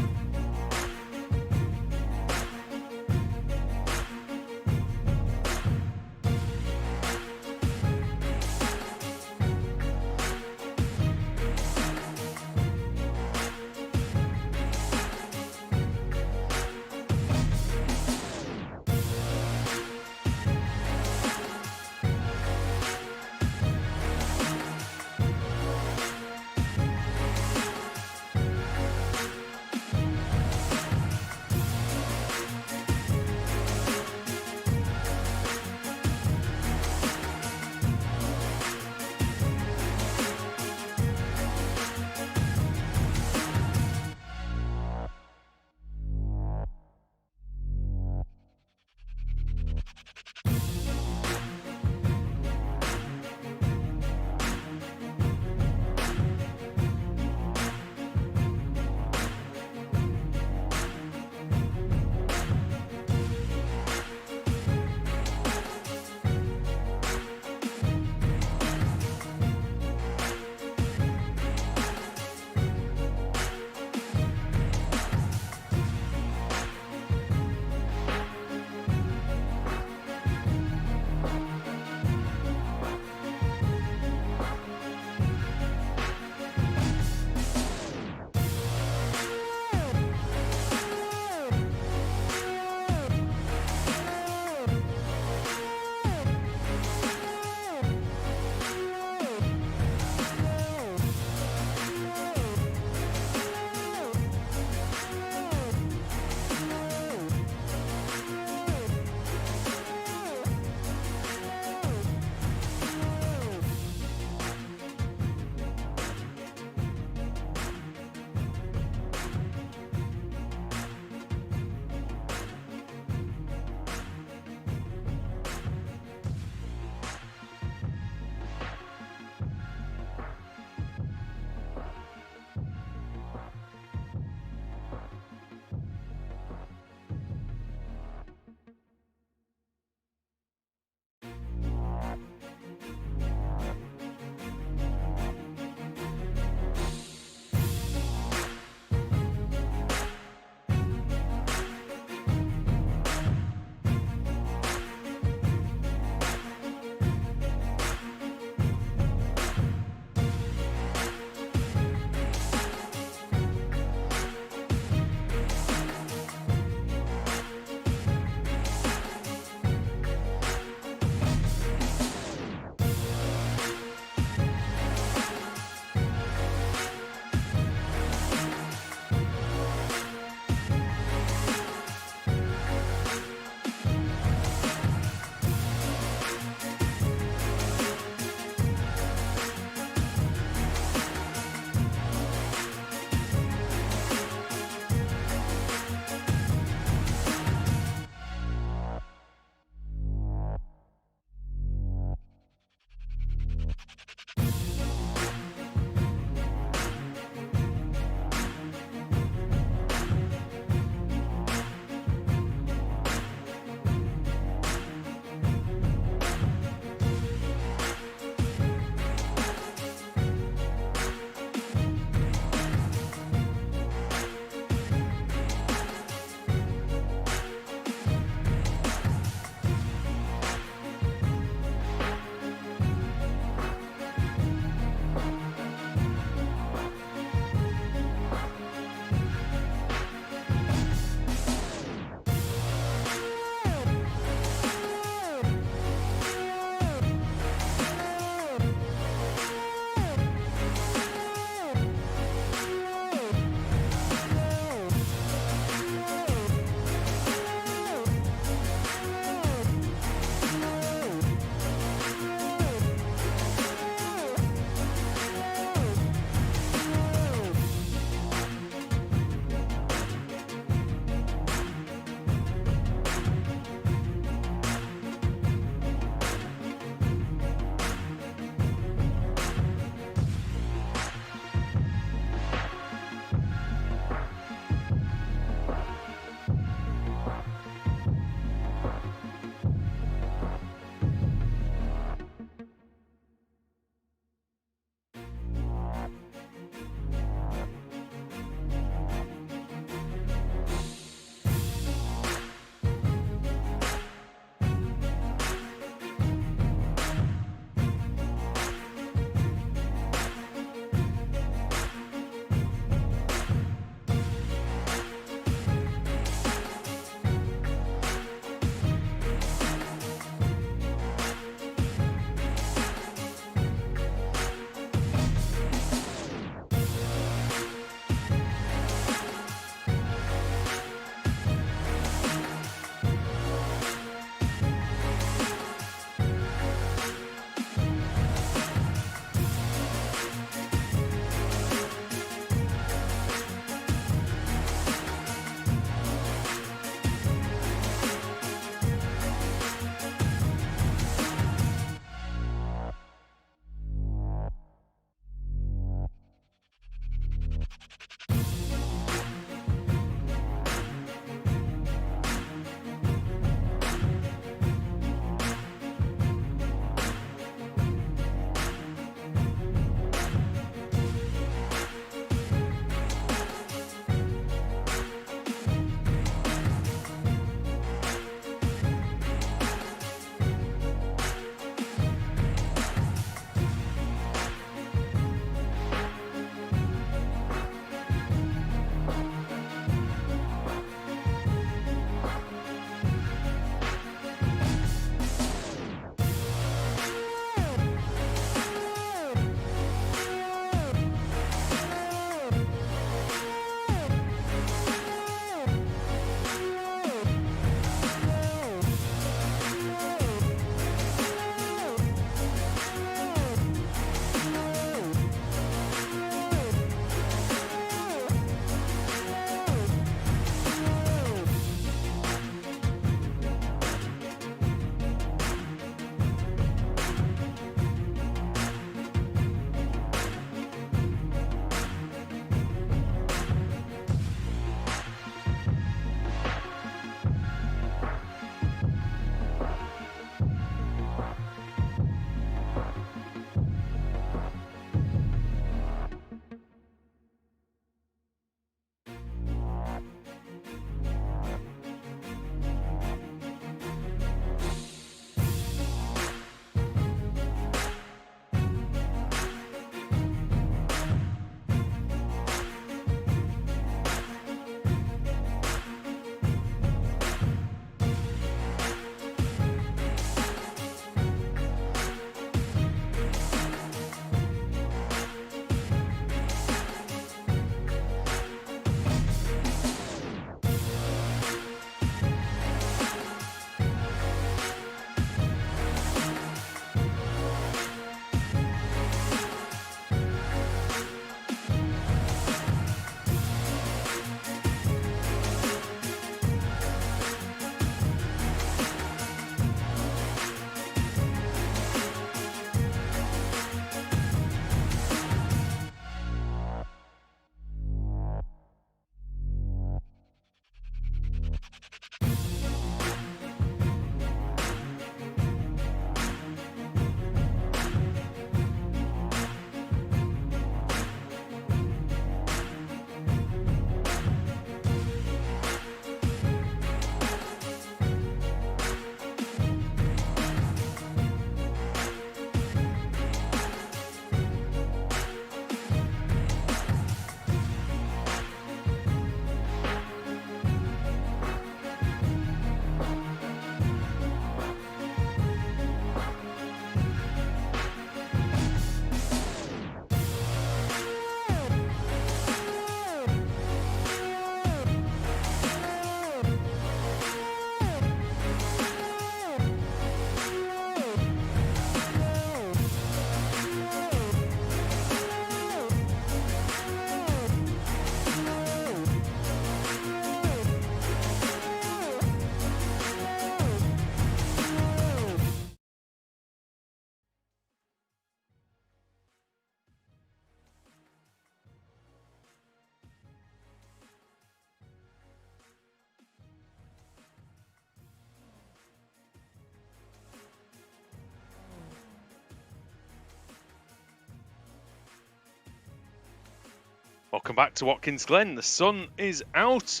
Welcome back to Watkins Glen. The sun is out.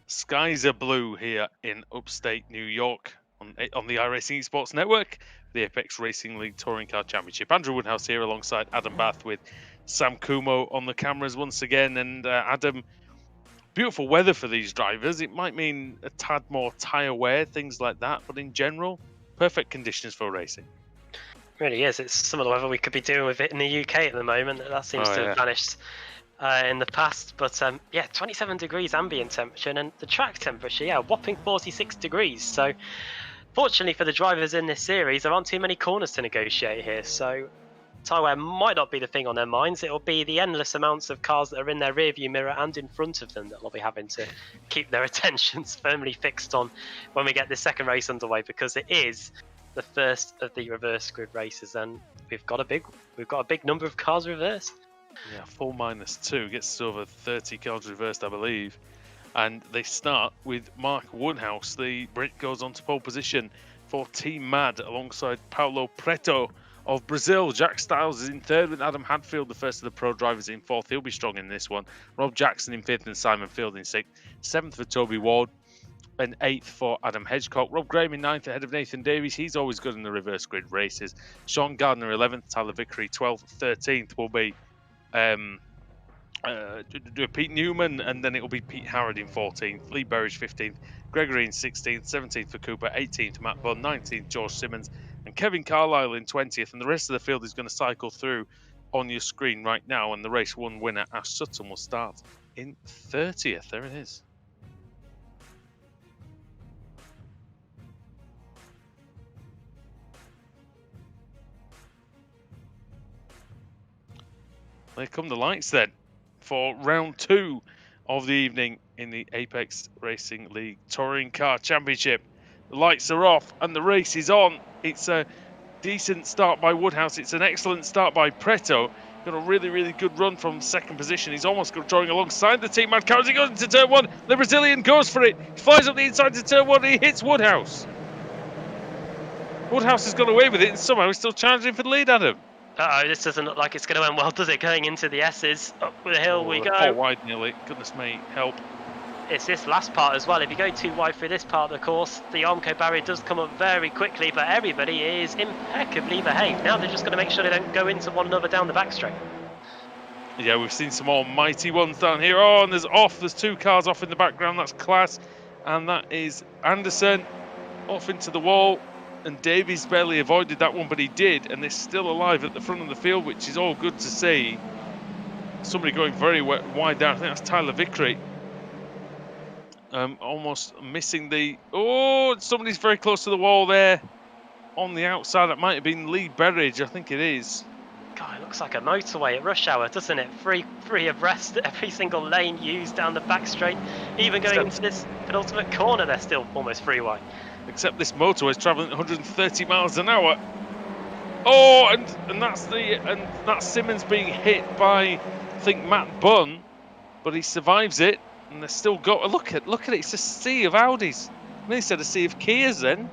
Skies are blue here in upstate New York on the iRacing Esports Network, the Apex Racing League Touring Car Championship. Andrew Woodhouse here alongside Adam Bath with Sam Kumo on the cameras once again. And Adam, beautiful weather for these drivers. It might mean a tad more tyre wear, things like that, but in general, perfect conditions for racing. Really is. It's some of the weather we could be dealing with it in the UK at the moment. That seems to have vanished in the past. But yeah, 27 degrees ambient temperature, and the track temperature, yeah, a whopping 46 degrees. So fortunately for the drivers in this series, there aren't too many corners to negotiate here. So tyre wear might not be the thing on their minds. It'll be the endless amounts of cars that are in their rearview mirror and in front of them that they'll be having to keep their attentions firmly fixed on when we get this second race underway, because it is the first of the reverse grid races, and we've got a big number of cars reversed. Yeah, full -2 gets us over 30 cars reversed, I believe. And they start with Mark Woodhouse. The Brit goes on to pole position for Team Mad alongside Paulo Preto of Brazil. Jack Stiles is in third with Adam Hadfield, the first of the pro drivers, in fourth. He'll be strong in this one. Rob Jackson in fifth and Simon Field in sixth. Seventh for Toby Ward. And eighth for Adam Hedgecock. Rob Graham in ninth ahead of Nathan Davies. He's always good in the reverse grid races. Sean Gardner 11th, Tyler Vickery 12th, 13th will be Pete Newman, and then it will be Pete Howard in 14th, Lee Berridge 15th, Gregory in 16th, 17th for Cooper, 18th Matt Bunn, 19th George Simmons, and Kevin Carlisle in 20th. And the rest of the field is going to cycle through on your screen right now, and the race one winner, Ash Sutton, will start in 30th. There it is. There come the lights then for round 2 of the evening in the Apex Racing League Touring Car Championship. The lights are off and the race is on. It's a decent start by Woodhouse. It's an excellent start by Preto. Got a really, really good run from second position. He's almost drawing alongside the Team Mad car as he goes into turn 1. The Brazilian goes for it. He flies up the inside to turn 1 and he hits Woodhouse. Woodhouse has gone away with it and somehow he's still challenging for the lead, Adam. Uh-oh, this doesn't look like it's going to end well, does it? Going into the S's, up the hill we go. Oh, wide nearly. Goodness me, help. It's this last part as well. If you go too wide through this part of the course, the Armco barrier does come up very quickly, but everybody is impeccably behaved. Now they're just going to make sure they don't go into one another down the back straight. Yeah, we've seen some more mighty ones down here. Oh, and there's 2 cars off in the background. That's class. And that is Anderson off into the wall. And Davies barely avoided that one, but he did, and they're still alive at the front of the field, which is all good to see. Somebody going very wide down. I think that's Tyler Vickery. Almost missing the... Oh, somebody's very close to the wall there. On the outside, it might have been Lee Berridge, I think it is. God, it looks like a motorway at rush hour, doesn't it? Free abreast, every single lane used down the back straight. Even going into this penultimate corner, they're still almost free wide. Except this motorway is travelling at 130 miles an hour. Oh, and that's Simmons being hit by, I think, Matt Bunn, but he survives it, and they're still got. Look at it. It's a sea of Audis. I mean, they said a sea of Kias then.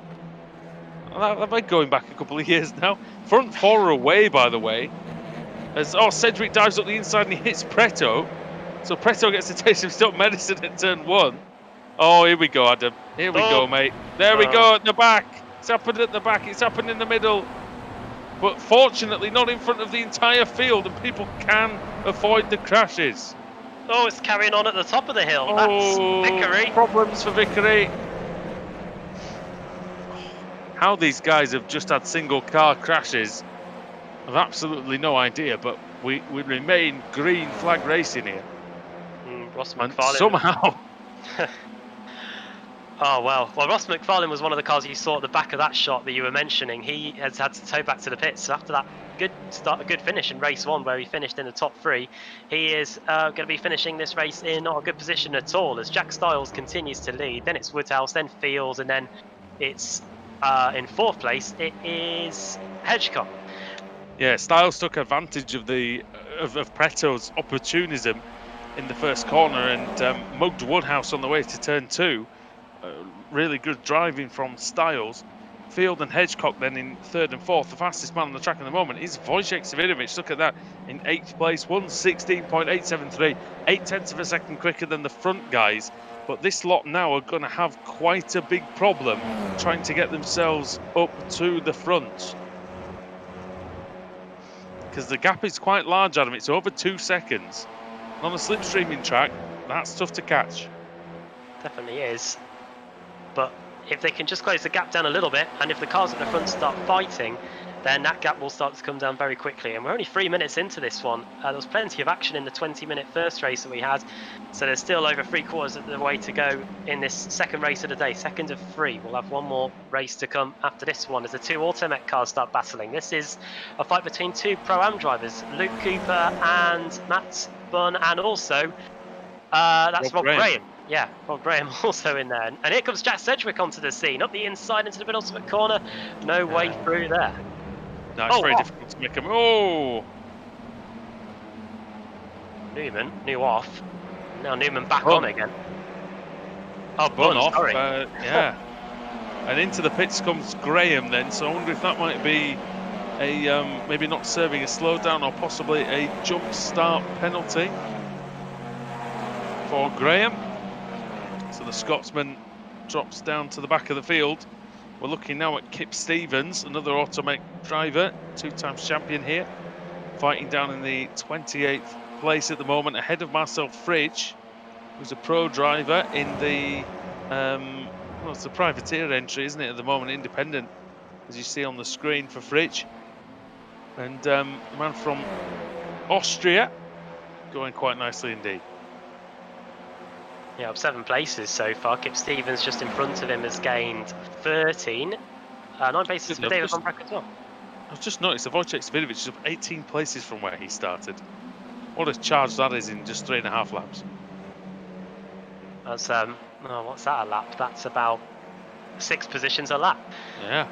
Am I going back a couple of years now? Front 4 are away, by the way. As Cedric dives up the inside and he hits Preto, so Preto gets a taste of stop medicine at turn 1. Oh, here we go, Adam. Here we go, mate. There we go at the back. It's happened at the back. It's happened in the middle. But fortunately, not in front of the entire field, and people can avoid the crashes. Oh, it's carrying on at the top of the hill. Oh, that's Vickery. Problems for Vickery. How these guys have just had single car crashes, I've absolutely no idea, but we remain green flag racing here. Ross and McFarlane. somehow... Oh, well, Ross McFarlane was one of the cars you saw at the back of that shot that you were mentioning. He has had to tow back to the pits. So after that good finish in race 1, where he finished in the top 3, he is going to be finishing this race in not a good position at all, as Jack Stiles continues to lead. Then it's Woodhouse, then Fields, and then it's in 4th place, it is Hedgecock. Yeah, Stiles took advantage of of Preto's opportunism in the first corner and mugged Woodhouse on the way to turn 2. Really good driving from Stiles Field and Hedgecock then in 3rd and 4th. The fastest man on the track at the moment is Wojciech Savidovic. Look at that, in 8th place, 1:16.873, 0.8 of a second quicker than the front guys. But this lot now are going to have quite a big problem trying to get themselves up to the front. Because the gap is quite large, Adam. It's over 2 seconds. And on a slipstreaming track, that's tough to catch. Definitely is. But if they can just close the gap down a little bit, and if the cars at the front start fighting, then that gap will start to come down very quickly. And we're only 3 minutes into this one. There was plenty of action in the 20-minute first race that we had, so there's still over 3/4 of the way to go in this second race of the day, second of 3. We'll have one more race to come after this one as the 2 Automech cars start battling. This is a fight between 2 Pro-Am drivers, Luke Cooper and Matt Bunn, and also that's Rob Graham. Yeah, Rob Graham also in there. And here comes Jack Sedgwick onto the scene, up the inside into the penultimate corner. No way through there. No, it's very difficult to make them. Oh! Newman, new off. Now Newman back on again. Oh, Bunn off. Sorry. Yeah. And into the pits comes Graham then. So I wonder if that might be a maybe not serving a slowdown or possibly a jump start penalty for Graham. So the Scotsman drops down to the back of the field. We're looking now at Kip Stevens, another Automech driver, 2-times champion here, fighting down in the 28th place at the moment, ahead of Marcel Fridge, who's a pro driver in the, well, it's the privateer entry, isn't it, at the moment, independent, as you see on the screen for Fridge. And the man from Austria, going quite nicely indeed. Yeah, up 7 places so far. Kip Stevens just in front of him has gained 13. 9 places for David Von Breck as well. I've just noticed that Wojciech Savidovic is up 18 places from where he started. What a charge that is in just 3.5 laps. That's, what's that a lap? That's about 6 positions a lap. Yeah.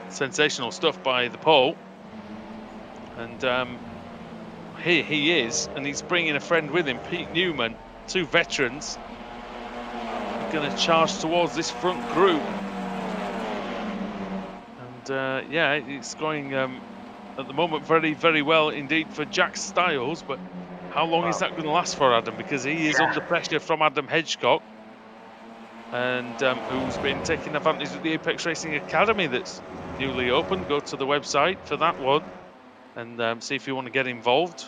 Sensational stuff by the pole. And here he is, and he's bringing a friend with him, Pete Newman, 2 veterans. Going to charge towards this front group. And yeah, it's going at the moment very, very well indeed for Jack Styles, but how long is that going to last for, Adam? Because he is under pressure from Adam Hedgecock, and who's been taking advantage of the Apex Racing Academy that's newly opened. Go to the website for that one and see if you want to get involved.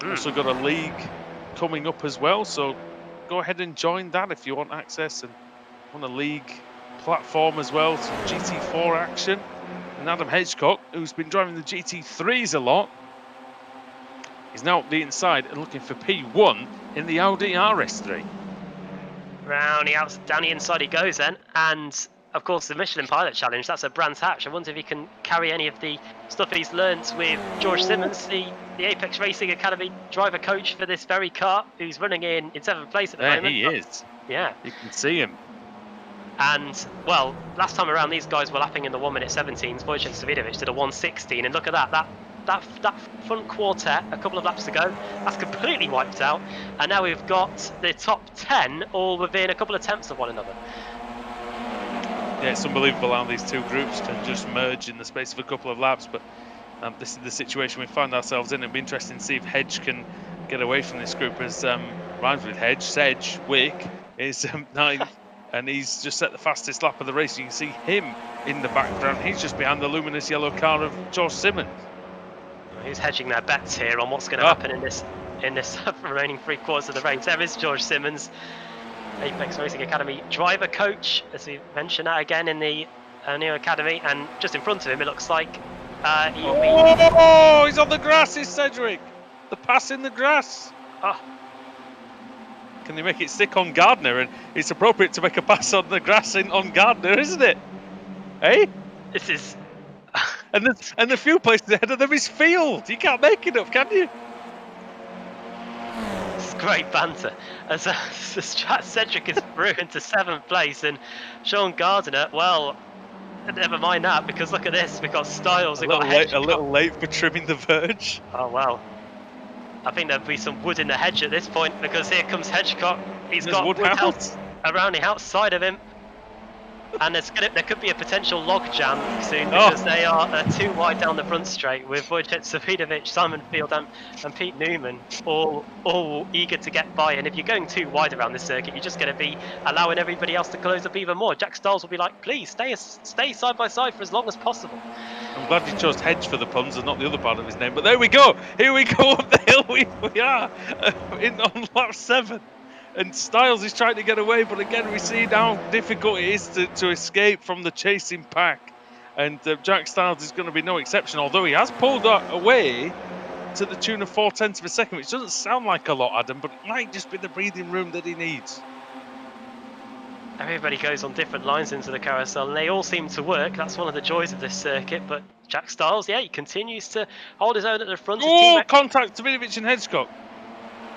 Also got a league coming up as well, so go ahead and join that if you want access and want a league platform as well, some GT4 action. And Adam Hedgecock, who's been driving the GT3s a lot, is now up the inside and looking for P1 in the Audi RS3. Down the inside he goes then, and of course the Michelin Pilot Challenge, that's a Brands Hatch. I wonder if he can carry any of the stuff he's learnt with George Simmons, the Apex Racing Academy driver coach for this very car, who's running in 7th place at the moment. There he is. Yeah. You can see him. And, well, last time around these guys were lapping in the 1:17s. Wojciech Savidovic did a 1:16, and look at that front quartet a couple of laps to go, that's completely wiped out. And now we've got the top 10 all within a couple of tenths of one another. Yeah, it's unbelievable how these 2 groups can just merge in the space of a couple of laps, but this is the situation we find ourselves in. It'll be interesting to see if Hedge can get away from this group, as rhymes with Hedge. Sedgwick is 9th, and he's just set the fastest lap of the race. You can see him in the background. He's just behind the luminous yellow car of George Simmons. Who's hedging their bets here on what's going to happen in this remaining 3/4 of the race? There is George Simmons, Apex Racing Academy driver coach, as we mentioned that again in the new academy, and just in front of him it looks like he'll be... Oh, he's on the grass, is Sedgwick. The pass in the grass. Oh. Can they make it stick on Gardner? And it's appropriate to make a pass on the grass on Gardner, isn't it? Eh? This is... and the few places ahead of them is Field. You can't make it up, can you? It's great banter. As Cedric is through into 7th place, and Sean Gardner, well, never mind that, because look at this. We've got Styles. A little late for trimming the verge. Oh, well. I think there'll be some wood in the hedge at this point, because here comes Hedgecock. He's got wood around the outside of him. And there could be a potential log jam soon because they are too wide down the front straight with Wojciech Savidovic, Simon Field and Pete Newman all eager to get by. And if you're going too wide around this circuit, you're just going to be allowing everybody else to close up even more. Jack Stiles will be like, please stay side by side for as long as possible. I'm glad you chose Hedge for the puns and not the other part of his name. But there we go. Here we go up the hill. We are on lap 7. And Stiles is trying to get away, but again we see how difficult it is to escape from the chasing pack. And Jack Stiles is going to be no exception, although he has pulled away to the tune of 0.4 of a second, which doesn't sound like a lot, Adam, but it might just be the breathing room that he needs. Everybody goes on different lines into the carousel, and they all seem to work. That's one of the joys of this circuit. But Jack Stiles, yeah, he continues to hold his own at the front. Oh, contact to Savidovic and Hedgecock.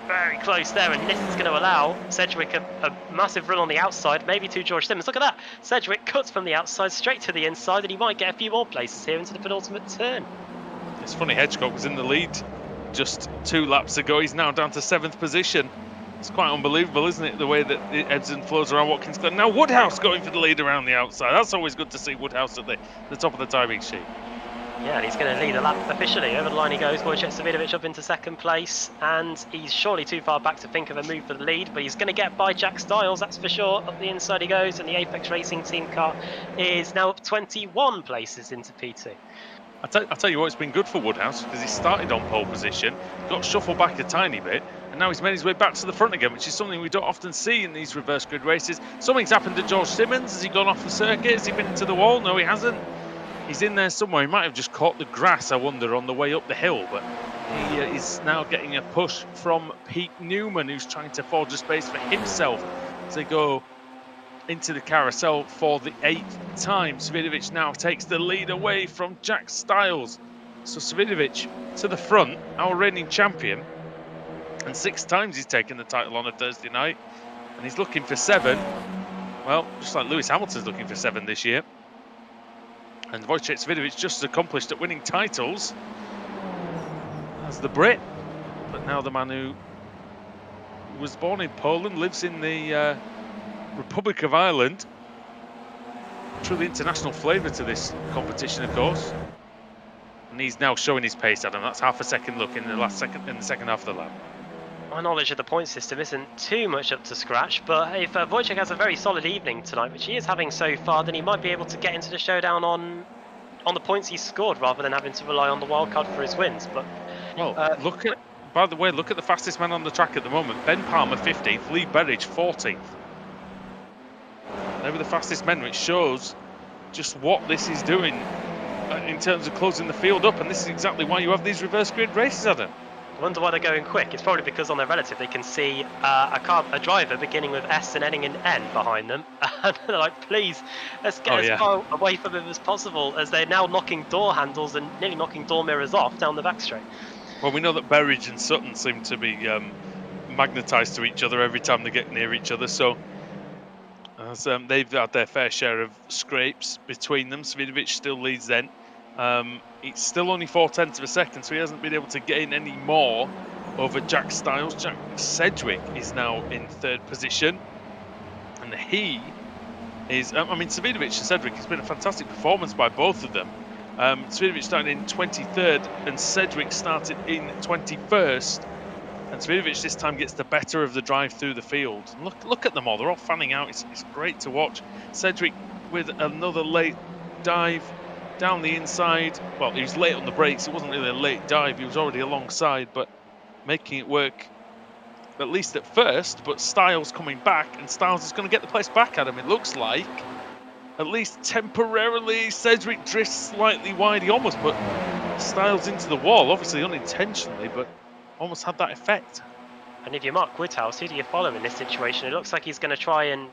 Very close there, and this is going to allow Sedgwick a massive run on the outside, maybe to George Simmons. Look at that. Sedgwick cuts from the outside straight to the inside, and he might get a few more places here into the penultimate turn. It's funny, Hedgecock was in the lead just 2 laps ago. He's now down to 7th position. It's quite unbelievable, isn't it, the way that it ebbs and flows around Watkins. Now Woodhouse going for the lead around the outside. That's always good to see Woodhouse at the top of the timing sheet. Yeah, and he's going to lead the lap officially. Over the line he goes. Wojciech Savidovic up into 2nd place, and he's surely too far back to think of a move for the lead, but he's going to get by Jack Stiles, that's for sure. Up the inside he goes, and the Apex Racing Team car is now up 21 places into P2. I'll tell you what, it's been good for Woodhouse because he started on pole position, got shuffled back a tiny bit, and now he's made his way back to the front again, which is something we don't often see in these reverse grid races. Something's happened to George Simmons. Has he gone off the circuit? Has he been into the wall? No, he hasn't. He's in there somewhere. He might have just caught the grass, I wonder, on the way up the hill. But he is now getting a push from Pete Newman, who's trying to forge a space for himself as they go into the carousel for the 8th time. Savidovic now takes the lead away from Jack Stiles. So Savidovic to the front, our reigning champion. And 6 times he's taken the title on a Thursday night. And he's looking for 7. Well, just like Lewis Hamilton's looking for 7 this year. And Wojciech Savidovic just as accomplished at winning titles as the Brit, but now the man who was born in Poland, lives in the Republic of Ireland. Truly international flavour to this competition, of course. And he's now showing his pace, Adam. That's half a second look in the second half of the lap. My knowledge of the point system isn't too much up to scratch, but if Wojciech has a very solid evening tonight, which he is having so far, then he might be able to get into the showdown on the points he's scored rather than having to rely on the wildcard for his wins. But well, by the way, look at the fastest man on the track at the moment. Ben Palmer 15th, Lee Berridge 14th. They were the fastest men, which shows just what this is doing in terms of closing the field up, and this is exactly why you have these reverse grid races, Adam. I wonder why they're going quick. It's probably because on their relative they can see a driver beginning with S and ending in N behind them, and they're like, please, let's get as far away from him as possible, as they're now knocking door handles and nearly knocking door mirrors off down the back straight. Well, we know that Berridge and Sutton seem to be magnetised to each other every time they get near each other, so as they've had their fair share of scrapes between them. Savidovic still leads then. It's still only 0.4 of a second, so he hasn't been able to gain any more over Jack Stiles. Jack Sedgwick is now in 3rd position, and he is, Savidovic and Sedgwick, has been a fantastic performance by both of them. Savidovic started in 23rd and Sedgwick started in 21st, and Savidovic this time gets the better of the drive through the field. And look at them all, they're all fanning out. It's great to watch. Sedgwick with another late dive down the inside. Well, he was late on the brakes. It wasn't really a late dive. He was already alongside, but making it work at least at first. But Stiles coming back, and Stiles is going to get the place back at him. It looks like, at least temporarily. Sedgwick drifts slightly wide. He almost put Stiles into the wall, obviously unintentionally, but almost had that effect. And if you're Mark Woodhouse, who do you follow in this situation? It looks like he's going to try and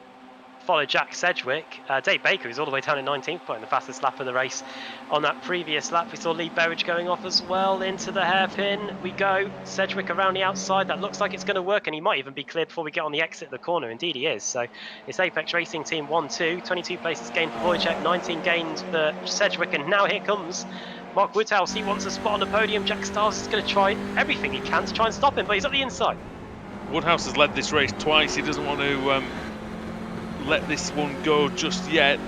follow Jack Sedgwick. Dave Baker is all the way down in 19th, putting the fastest lap of the race on that previous lap. We saw Lee Berridge going off as well into the hairpin. We go. Sedgwick around the outside. That looks like it's going to work, and he might even be cleared before we get on the exit of the corner. Indeed he is. So it's Apex Racing Team 1-2. 22 places gained for Wojciech, 19 gained for Sedgwick, and now here comes Mark Woodhouse. He wants a spot on the podium. Jack Stiles is going to try everything he can to try and stop him, but he's at the inside. Woodhouse has led this race twice. He doesn't want to let this one go just yet.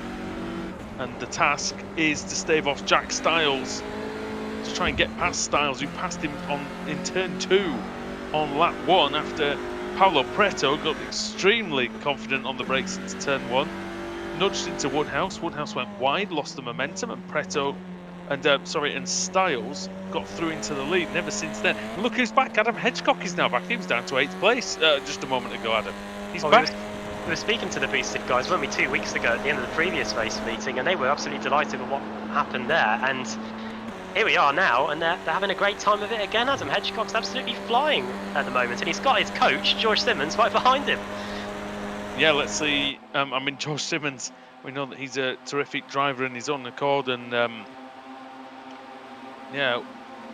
And the task is to stave off Jack Styles, to try and get past Styles, who passed him in turn 2 on lap 1 after Paolo Preto got extremely confident on the brakes into turn 1. Nudged into Woodhouse. Woodhouse went wide, lost the momentum, and Preto and Styles got through into the lead. Never since then. And look who's back. Adam Hedgecock is now back. He was down to 8th place just a moment ago, Adam. He's back. We were speaking to the boosted guys, weren't we, 2 weeks ago at the end of the previous race meeting, and they were absolutely delighted with what happened there. And here we are now, and they're having a great time of it again. Adam Hedgecock's absolutely flying at the moment, and he's got his coach, George Simmons, right behind him. Yeah, let's see. I mean, George Simmons, we know that he's a terrific driver in his own accord, and yeah,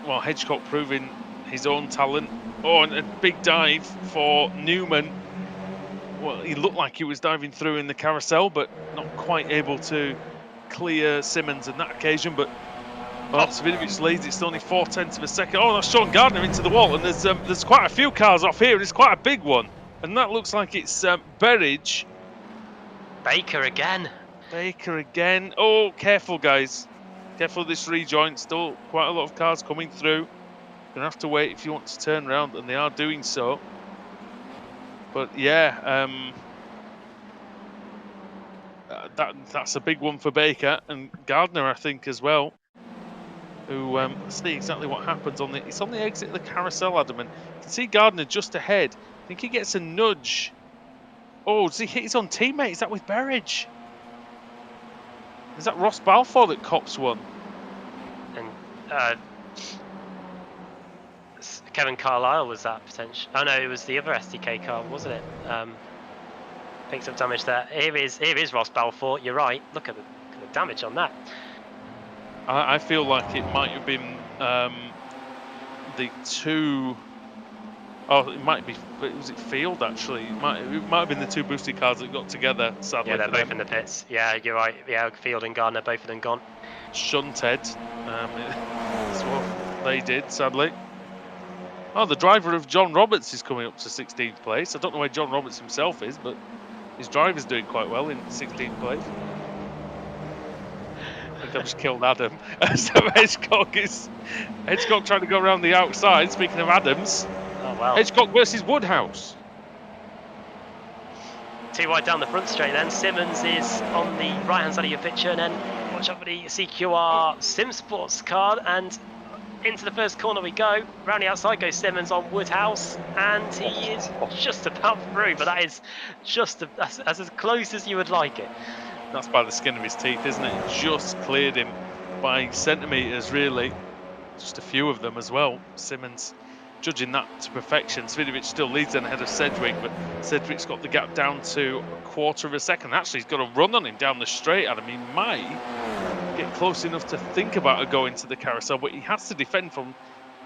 well, Hedgecock proving his own talent. Oh, and a big dive for Newman. Well, he looked like he was diving through in the carousel, but not quite able to clear Simmons on that occasion. But Savinovic leads. It's only 0.4 of a second. Oh, that's Sean Gardner into the wall, and there's quite a few cars off here, and it's quite a big one. And that looks like it's Berridge. Baker again. Baker again. Oh, careful, guys. Careful of this rejoin. Still quite a lot of cars coming through. Gonna have to wait if you want to turn around, and they are doing so. But yeah, that's a big one for Baker and Gardner, I think, as well. Who let's see exactly what happens on the. It's on the exit of the carousel, Adam, and you can see Gardner just ahead. I think he gets a nudge. Oh, does he hit his own teammate? Is that with Berridge? Is that Ross Balfour that cops one? And Kevin Carlisle was that potential. Oh no, it was the other SDK car, wasn't it? Picks up damage there. Here is Ross Balfour. You're right. Look at the damage on that. I feel like it might have been the two. Oh, it might be. Was it Field actually? It might have been the two boosted cars that got together. Sadly, yeah, they're both in the pits. Yeah, you're right. Yeah, Field and Gardner, both of them gone. Shunted. That's what they did. Sadly. Oh, the driver of John Roberts is coming up to 16th place. I don't know where John Roberts himself is, but his driver's doing quite well in 16th place. I think I've just killed Adam. So Hedgecock trying to go around the outside. Speaking of Adams, oh well. Hedgecock versus Woodhouse. 2 wide down the front straight. Then Simmons is on the right hand side of your picture, and then watch out for the CQR Sim Sports card, and into the first corner we go. Round the outside goes Simmons on Woodhouse, and he is just about through, but that is just as close as you would like it. That's by the skin of his teeth, isn't it? Just cleared him by centimetres, really. Just a few of them as well. Simmons judging that to perfection. Savinovic still leads then ahead of Sedgwick, but Sedgwick's got the gap down to 1/4 of a second. Actually, he's got a run on him down the straight, Adam. He might get close enough to think about a go into the carousel, but he has to defend from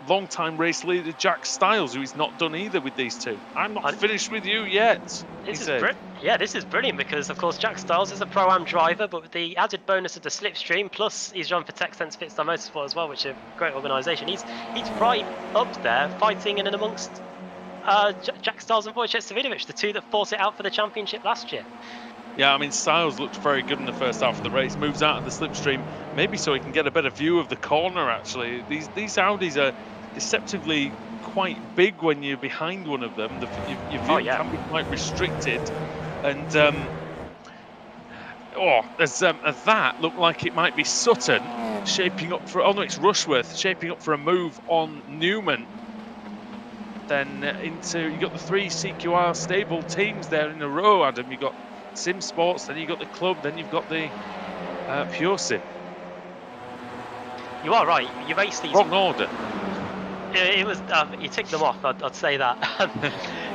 long-time race leader Jack Styles, who he's not done either with these two. I'm not finished with you yet. This is brilliant because, of course, Jack Styles is a Pro-Am driver, but with the added bonus of the slipstream, plus he's run for Tech Sense Fitstar Motorsport as well, which is a great organisation. He's right up there, fighting in and amongst Jack Styles and Wojciech Savinovic, the two that fought it out for the championship last year. Yeah, I mean, Styles looked very good in the first half of the race. Moves out of the slipstream, maybe so he can get a better view of the corner, actually. These Audis are deceptively quite big when you're behind one of them. Your view can be quite restricted. And, that looked like it might be Sutton shaping up for... Oh, no, it's Rushworth shaping up for a move on Newman. Then you got the 3 CQR stable teams there in a row, Adam. You got Sim Sports, then you got the club, then you've got the Pure Sim. You are right. You race these. Wrong order. It was. You ticked them off. I'd say that.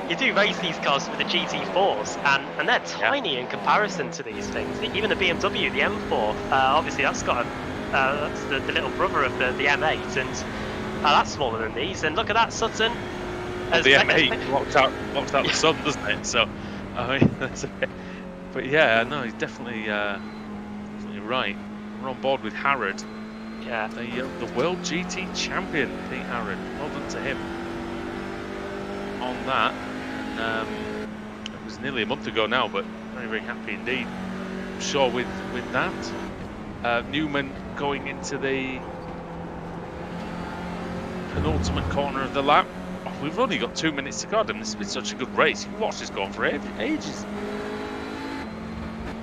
You do race these cars with the GT4s, and they're tiny in comparison to these things. Even the BMW, the M4, obviously that's got that's the little brother of the M8, and that's smaller than these. And look at that, Sutton. Well, the M8 locks out the sun, doesn't it? So, I mean, that's a bit. But yeah, no, he's definitely right. We're on board with Harrod. Yeah. The world GT champion, Pete Harrod. Well done to him on that. It was nearly a month ago now, but very, very happy indeed. I'm sure with that. Newman going into the penultimate corner of the lap. Oh, we've only got 2 minutes to go, and this has been such a good race. You can watch this going for ages.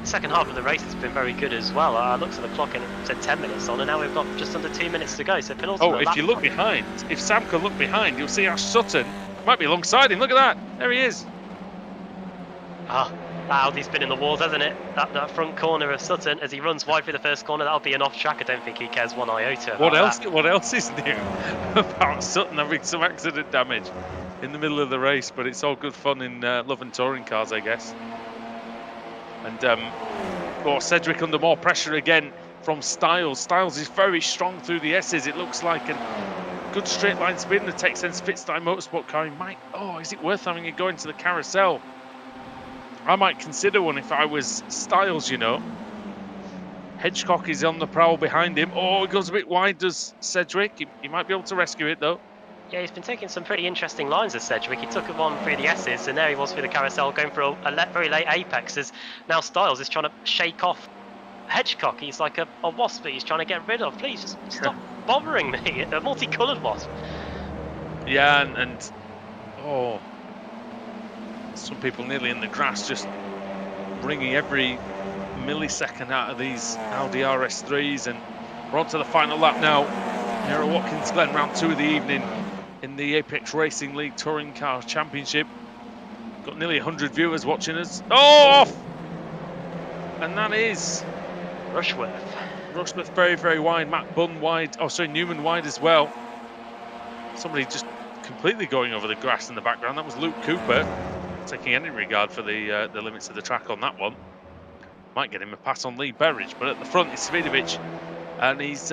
The second half of the race has been very good as well. I looked at the clock and it said 10 minutes on, and now we've got just under 2 minutes to go. So penultimate if lap you look behind, if Sam can look behind, you'll see Ash Sutton might be alongside him. Look at that. There he is. Ah, that Audi's been in the walls, hasn't it? That front corner of Sutton as he runs wide through the first corner. That'll be an off track. I don't think he cares one iota about What else is new about Sutton having some accident damage in the middle of the race? But it's all good fun in Love and Touring Cars, I guess. And Sedgwick under more pressure again from Styles. Styles is very strong through the S's. It looks like a good straight line spin. The Texense Pitstime Motorsport car. Is it worth having it go into the carousel? I might consider one if I was Styles, you know. Hedgecock is on the prowl behind him. Oh, it goes a bit wide, does Sedgwick. He might be able to rescue it, though. Yeah, he's been taking some pretty interesting lines as Sedgwick. He took one through the S's, and there he was through the carousel, going for a very late apex. As now Styles is trying to shake off Hedgecock. He's like a wasp that he's trying to get rid of. Please, just stop bothering me. A multicoloured wasp. Yeah, and some people nearly in the grass, just bringing every millisecond out of these Audi RS3s. And we're on to the final lap now here at Watkins Glen, round 2 of the evening in the Apex Racing League Touring Car Championship. Got nearly 100 viewers watching us. Off! And that is Rushworth. Rushworth very, very wide. Matt Bunn wide. Newman wide as well. Somebody just completely going over the grass in the background. That was Luke Cooper, taking any regard for the limits of the track on that one. Might get him a pass on Lee Berridge, but at the front is Svidovic, and he's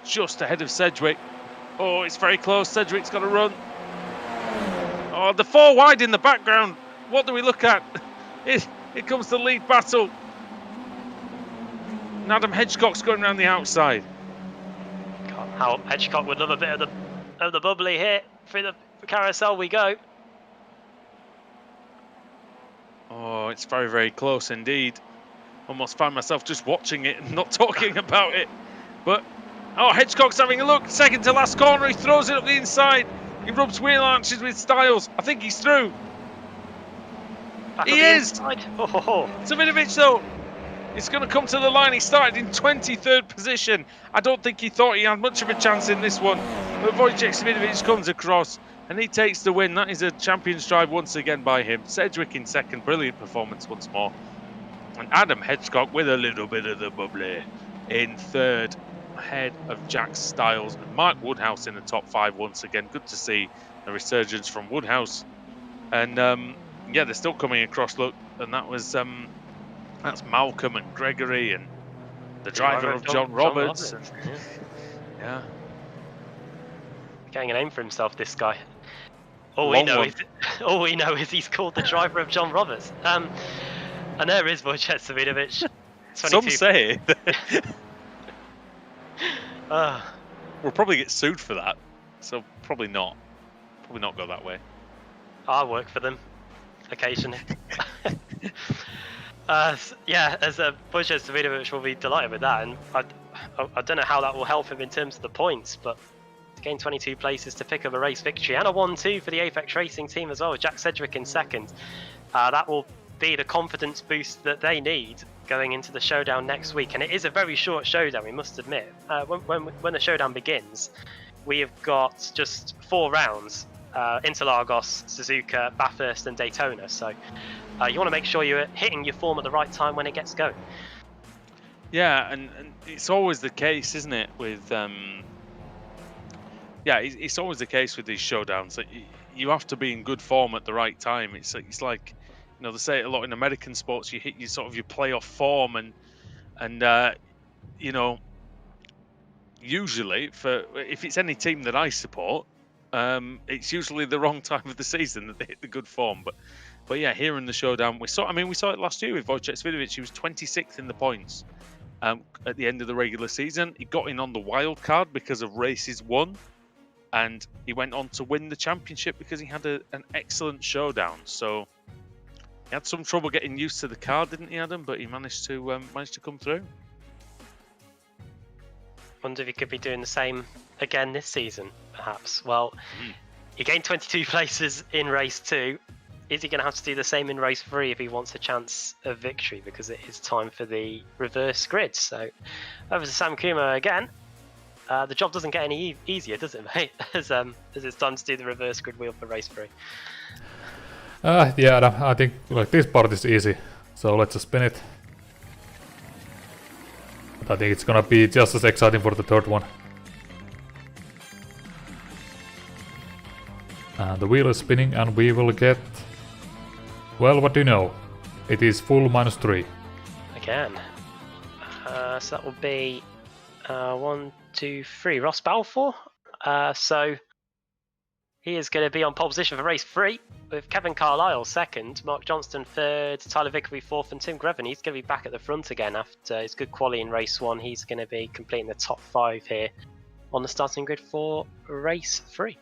just ahead of Sedgwick. Oh, it's very close. Sedgwick's got to run. Oh, the 4 wide in the background. What do we look at? Here comes the lead battle. And Adam Hedgecock's going around the outside. God, how Hedgecock would love a bit of the bubbly here. Through the carousel we go. Oh, it's very, very close indeed. Almost find myself just watching it and not talking about it. But, Hedgecock's having a look. Second to last corner, he throws it up the inside. He rubs wheel arches with Styles. I think he's through. He is! Svidovic, though, it's going to come to the line. He started in 23rd position. I don't think he thought he had much of a chance in this one. But Wojciech Svidovic comes across and he takes the win. That is a champion's drive once again by him. Sedgwick in second. Brilliant performance once more. And Adam Hedgecock with a little bit of the bubbly in third, ahead of Jack Styles. And Mark Woodhouse in the top 5 once again. Good to see a resurgence from Woodhouse. And yeah, they're still coming across, look. And that was that's Malcolm and Gregory and the driver of John Roberts. Yeah. Getting a name for himself, this guy. All we know is he's called the driver of John Roberts. And there is Wojciech Svidovic. Some say we'll probably get sued for that, so probably not go that way. I work for them occasionally. Yeah, as Wojciech Svidovic will be delighted with that, and I don't know how that will help him in terms of the points, but to gain 22 places to pick up a race victory and a 1-2 for the Apex Racing team as well, with Jack Sedgwick in second, that will be the confidence boost that they need going into the showdown next week. And it is a very short showdown, we must admit. When the showdown begins, we have got just 4 rounds: Interlagos, Suzuka, Bathurst and Daytona. So you want to make sure you're hitting your form at the right time when it gets going. Yeah, and it's always the case, isn't it, with it's always the case with these showdowns that you have to be in good form at the right time. It's like, you know, they say it a lot in American sports. You hit your playoff form, and you know, usually if it's any team that I support, it's usually the wrong time of the season that they hit the good form. But yeah, here in the showdown, we saw it last year with Wojciech Svidovic. He was 26th in the points at the end of the regular season. He got in on the wild card because of races won, and he went on to win the championship because he had an excellent showdown. So He had some trouble getting used to the car, didn't he, Adam? But he managed to come through. Wonder if he could be doing the same again this season, perhaps. Well, he gained 22 places in race 2. Is he going to have to do the same in race 3 if he wants a chance of victory? Because it is time for the reverse grid. So over to Sam Kuma again. The job doesn't get any easier, does it, mate? As it's time to do the reverse grid wheel for race 3. Yeah, I think like this part is easy. So let's just spin it. But I think it's gonna be just as exciting for the third one. The wheel is spinning and we will get... Well, what do you know? It is full -3. Again. So that will be 1, 2, 3. Ross Balfour. So he is going to be on pole position for race 3 with Kevin Carlisle second, Mark Johnston third, Tyler Vickery fourth, and Tim Greven. He's going to be back at the front again after his good quali in race 1. He's going to be completing the top 5 here on the starting grid for race 3.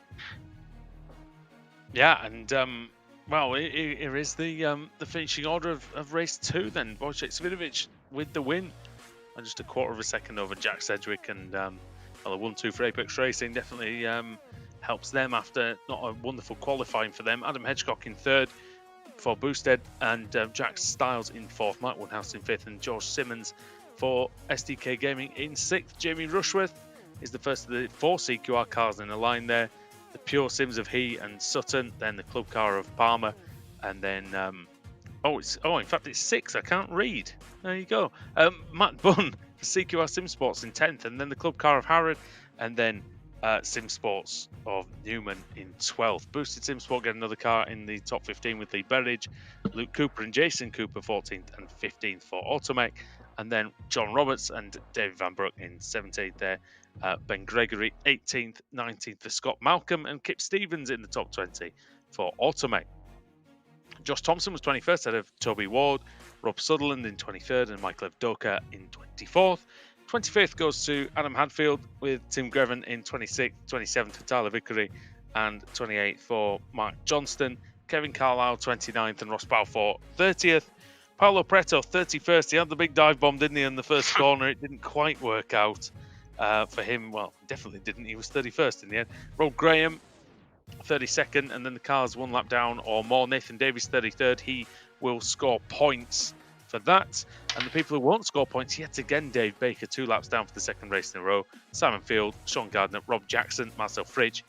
Yeah, and well, here is the finishing order of race 2 then. Wojciech Svidovic with the win. And just a quarter of a second over Jack Sedgwick, and well, a 1-2 for Apex Racing definitely helps them after not a wonderful qualifying for them. Adam Hedgecock in third for Boosted, and Jack Stiles in fourth, Mike Woodhouse in fifth, and George Simmons for SDK Gaming in sixth. Jamie Rushworth is the first of the 4 CQR cars in the line there. The Pure Sims of He and Sutton, then the club car of Palmer, and then in fact it's 6. I can't read. There you go. Matt Bunn for CQR Sim Sports in 10th, and then the club car of Harrod, and then Sim Sports of Newman in 12th. Boosted Sim Sport get another car in the top 15 with Lee Berridge, Luke Cooper and Jason Cooper 14th and 15th for Automech, and then John Roberts and David Van Broek in 17th there. Ben Gregory 18th, 19th for Scott Malcolm, and Kip Stevens in the top 20 for Automech. Josh Thompson was 21st ahead of Toby Ward, Rob Sutherland in 23rd, and Michael Evdoka in 24th. 25th goes to Adam Hadfield with Tim Greven in 26th, 27th for Tyler Vickery, and 28th for Mark Johnston. Kevin Carlisle 29th, and Ross Balfour 30th. Paolo Preto 31st. He had the big dive bomb, didn't he, in the first corner? It didn't quite work out for him. Well, definitely didn't. He was 31st in the end. Rob Graham 32nd, and then the cars 1 lap down or more. Nathan Davies 33rd. He will score points for that. And the people who won't score points yet again, Dave Baker 2 laps down for the second race in a row. Simon Field, Sean Gardner, Rob Jackson, Marcel Fridge,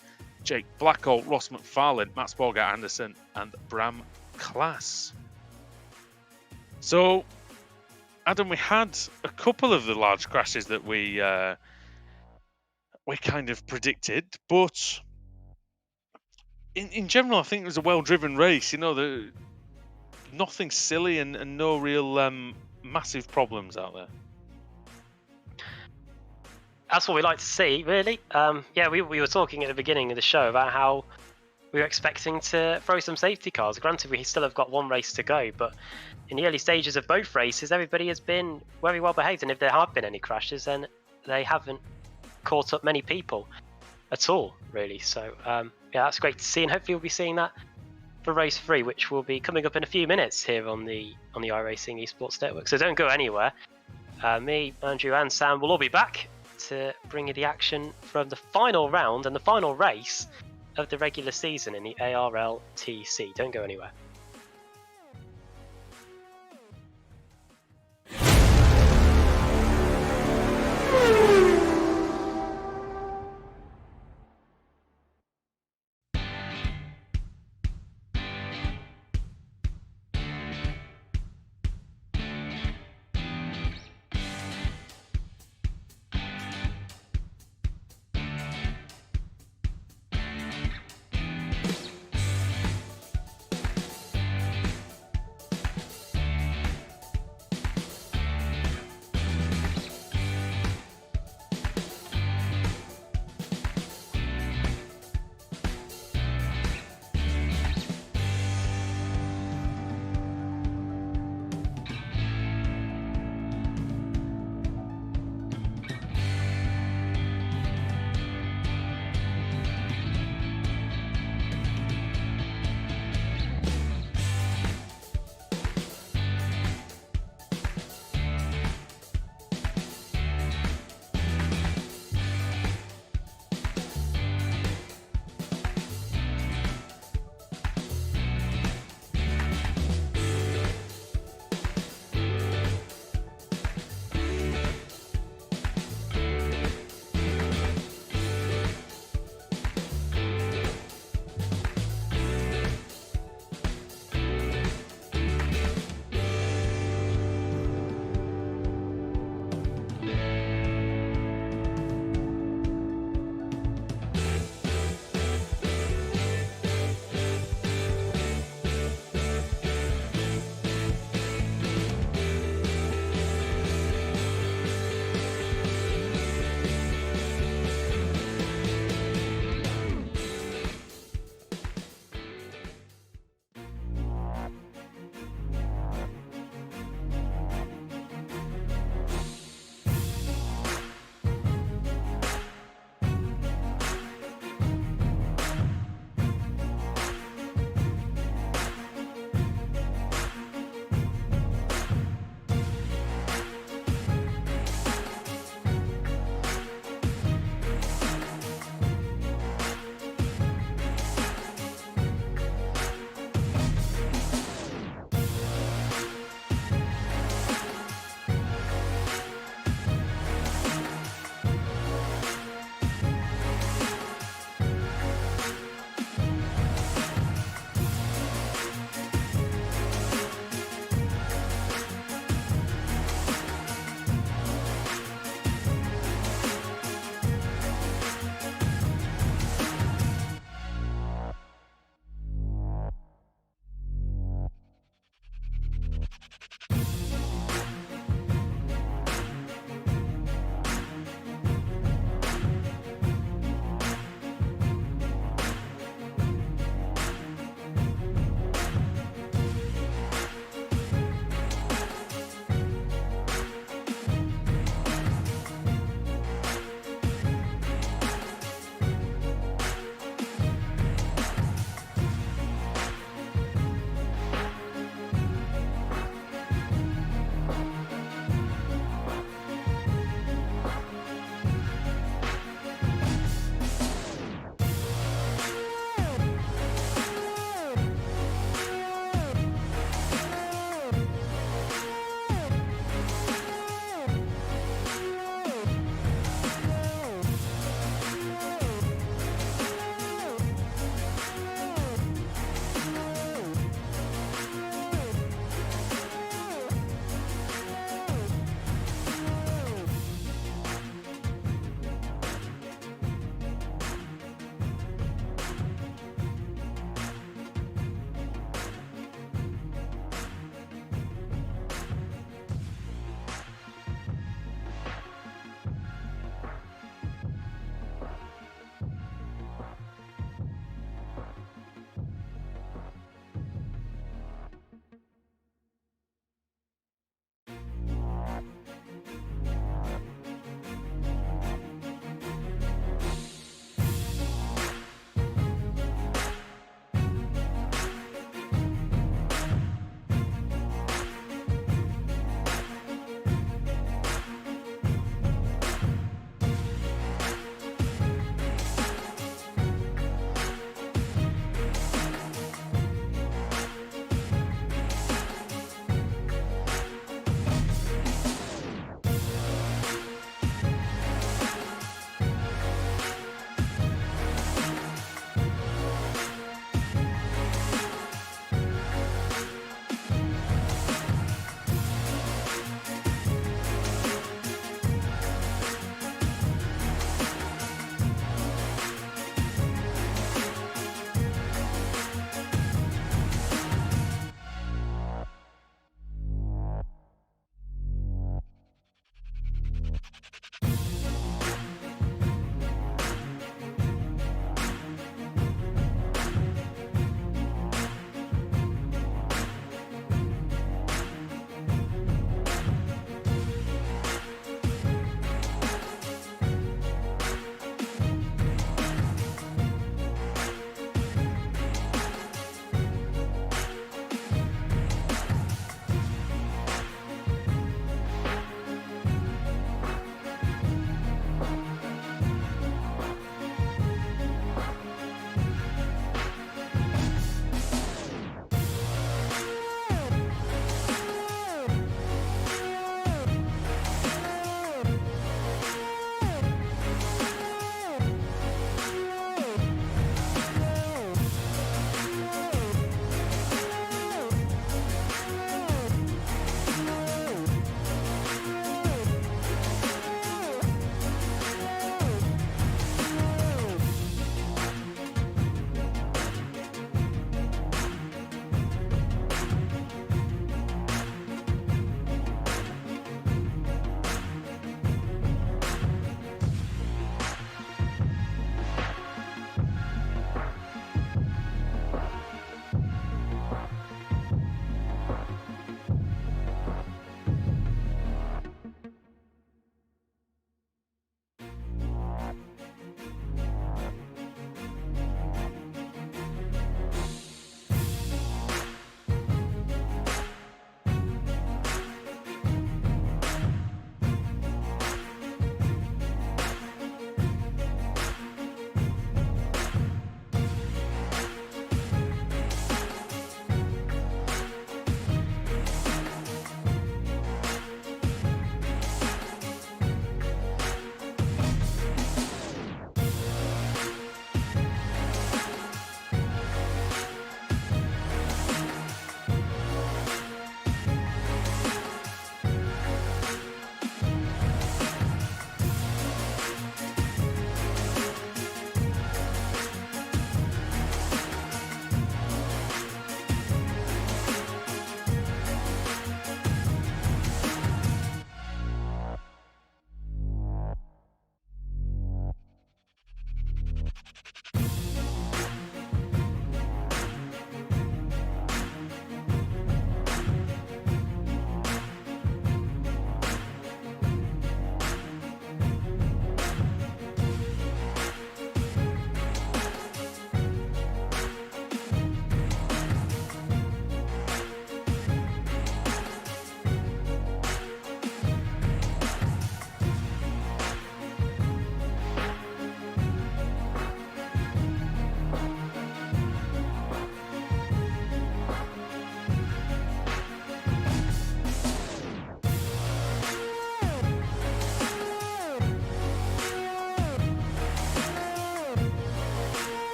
Jake Blackhall, Ross McFarlane, Matt Sporgart Anderson, and Bram Klass. So, Adam, we had a couple of the large crashes that we kind of predicted, but in general, I think it was a well-driven race. You know, nothing silly and no real massive problems out there. That's what we like to see, really. Yeah, we were talking at the beginning of the show about how we were expecting to throw some safety cars. Granted, we still have got 1 race to go, but in the early stages of both races, everybody has been very well behaved, and if there have been any crashes, then they haven't caught up many people at all, really. So yeah, that's great to see, and hopefully we'll be seeing that for race 3, which will be coming up in a few minutes here on the iRacing Esports Network. So don't go anywhere. Me, Andrew, and Sam will all be back to bring you the action from the final round and the final race of the regular season in the ARLTC. Don't go anywhere.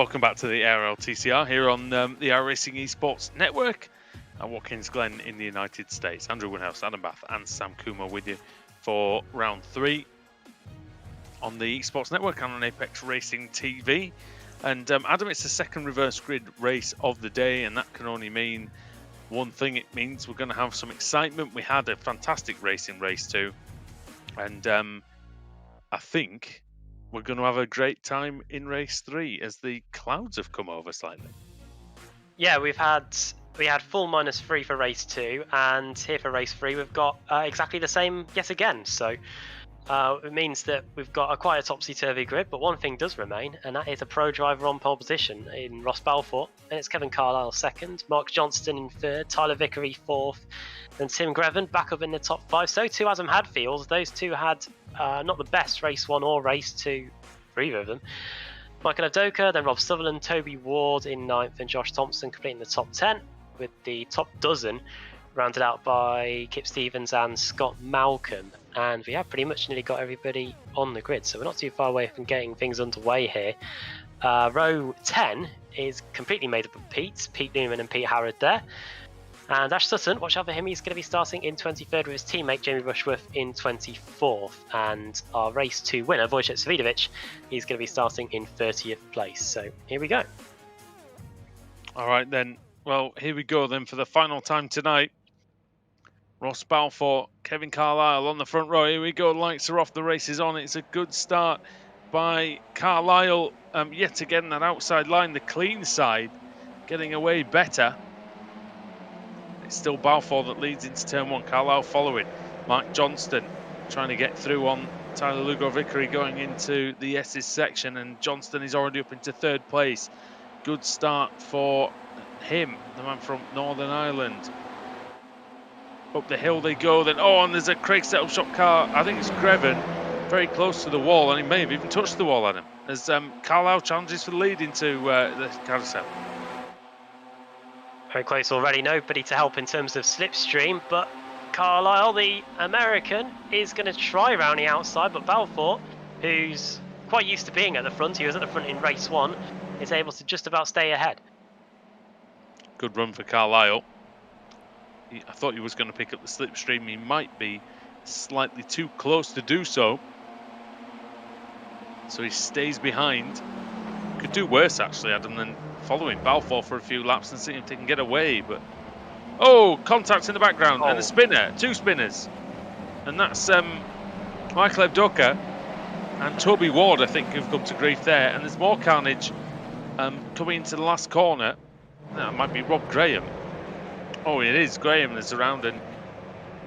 Welcome back to the ARLTCR here on the iRacing Esports Network at Watkins, Glen in the United States. Andrew Woodhouse, Adam Bath and Sam Kuma with you for round 3 on the Esports Network and on Apex Racing TV. And Adam, it's the second reverse grid race of the day, and that can only mean one thing. It means we're going to have some excitement. We had a fantastic race in race 2, and I think we're going to have a great time in race 3 as the clouds have come over slightly. Yeah, we had full -3 for race 2, and here for race 3 we've got exactly the same yet again. So it means that we've got quite a topsy-turvy grid, but one thing does remain, and that is a pro driver on pole position in Ross Balfour, and it's Kevin Carlisle second, Mark Johnston in third, Tyler Vickery fourth, and Tim Greven back up in the top 5. So too Adam Hadfield. Those two had not the best race 1 or race 2 for either of them. Michael Adoka, then Rob Sutherland, Toby Ward in 9th, and Josh Thompson completing the top 10, with the top dozen rounded out by Kip Stevens and Scott Malcolm. And we have pretty much nearly got everybody on the grid, so we're not too far away from getting things underway here. Row 10 is completely made up of Pete Newman and Pete Howard there. And Ash Sutton, watch out for him, he's going to be starting in 23rd with his teammate Jamie Rushworth in 24th. And our race 2 winner, Wojciech Svidovic, he's going to be starting in 30th place. So here we go. All right then, well, here we go then for the final time tonight. Ross Balfour, Kevin Carlisle on the front row. Here we go, lights are off, the race is on. It's a good start by Carlisle. Yet again, that outside line, the clean side, getting away better. It's still Balfour that leads into turn 1. Carlisle following. Mark Johnston trying to get through on Tyler Lugo Vickery going into the S's section, and Johnston is already up into 3rd place. Good start for him, the man from Northern Ireland. Up the hill they go then. Oh, and there's a Craig setup shop car. I think it's Greven, very close to the wall, and he may have even touched the wall, Adam, as Carlisle challenges for the lead into the carousel. Very close already, nobody to help in terms of slipstream, but Carlisle, the American, is going to try round the outside, but Balfour, who's quite used to being at the front, he was at the front in race 1, is able to just about stay ahead. Good run for Carlisle. I thought he was going to pick up the slipstream. He might be slightly too close to do so. So he stays behind. Could do worse, actually, Adam, than following Balfour for a few laps and seeing if they can get away. But oh, contact in the background and a spinner, 2 spinners. And that's Michael Abdoka and Toby Ward, I think, who've come to grief there. And there's more carnage coming into the last corner. That might be Rob Graham. Oh, it is Graham that's around, and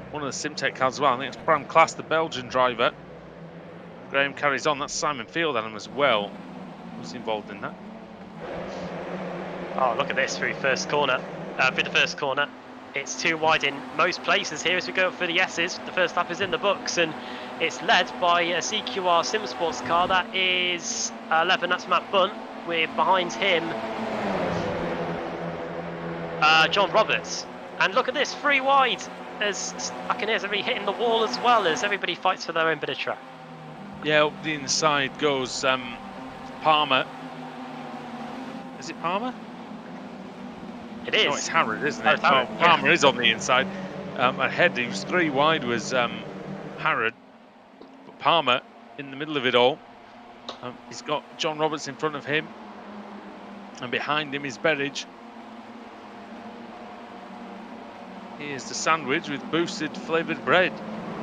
one of the Simtech cars as well. I think it's Bram Klaas, the Belgian driver. Graham carries on. That's Simon Field, Adam, as well, who's involved in that. Oh, look at this through the first corner. It's too wide in most places here as we go for the S's. The first lap is in the books, and it's led by a CQR Sim Sports car. That is 11, that's Matt Bunt, with behind him John Roberts. And look at this, 3 wide, as I can hear somebody hitting the wall as well, as everybody fights for their own bit of track. Yeah, up the inside goes Palmer. Is it Palmer? It is. No, it's Harrod, isn't it? Harrod, oh, Palmer is on the inside. Ahead, he was 3 wide, was Harrod. But Palmer in the middle of it all. He's got John Roberts in front of him. And behind him is Berridge. Here's the sandwich with boosted flavoured bread.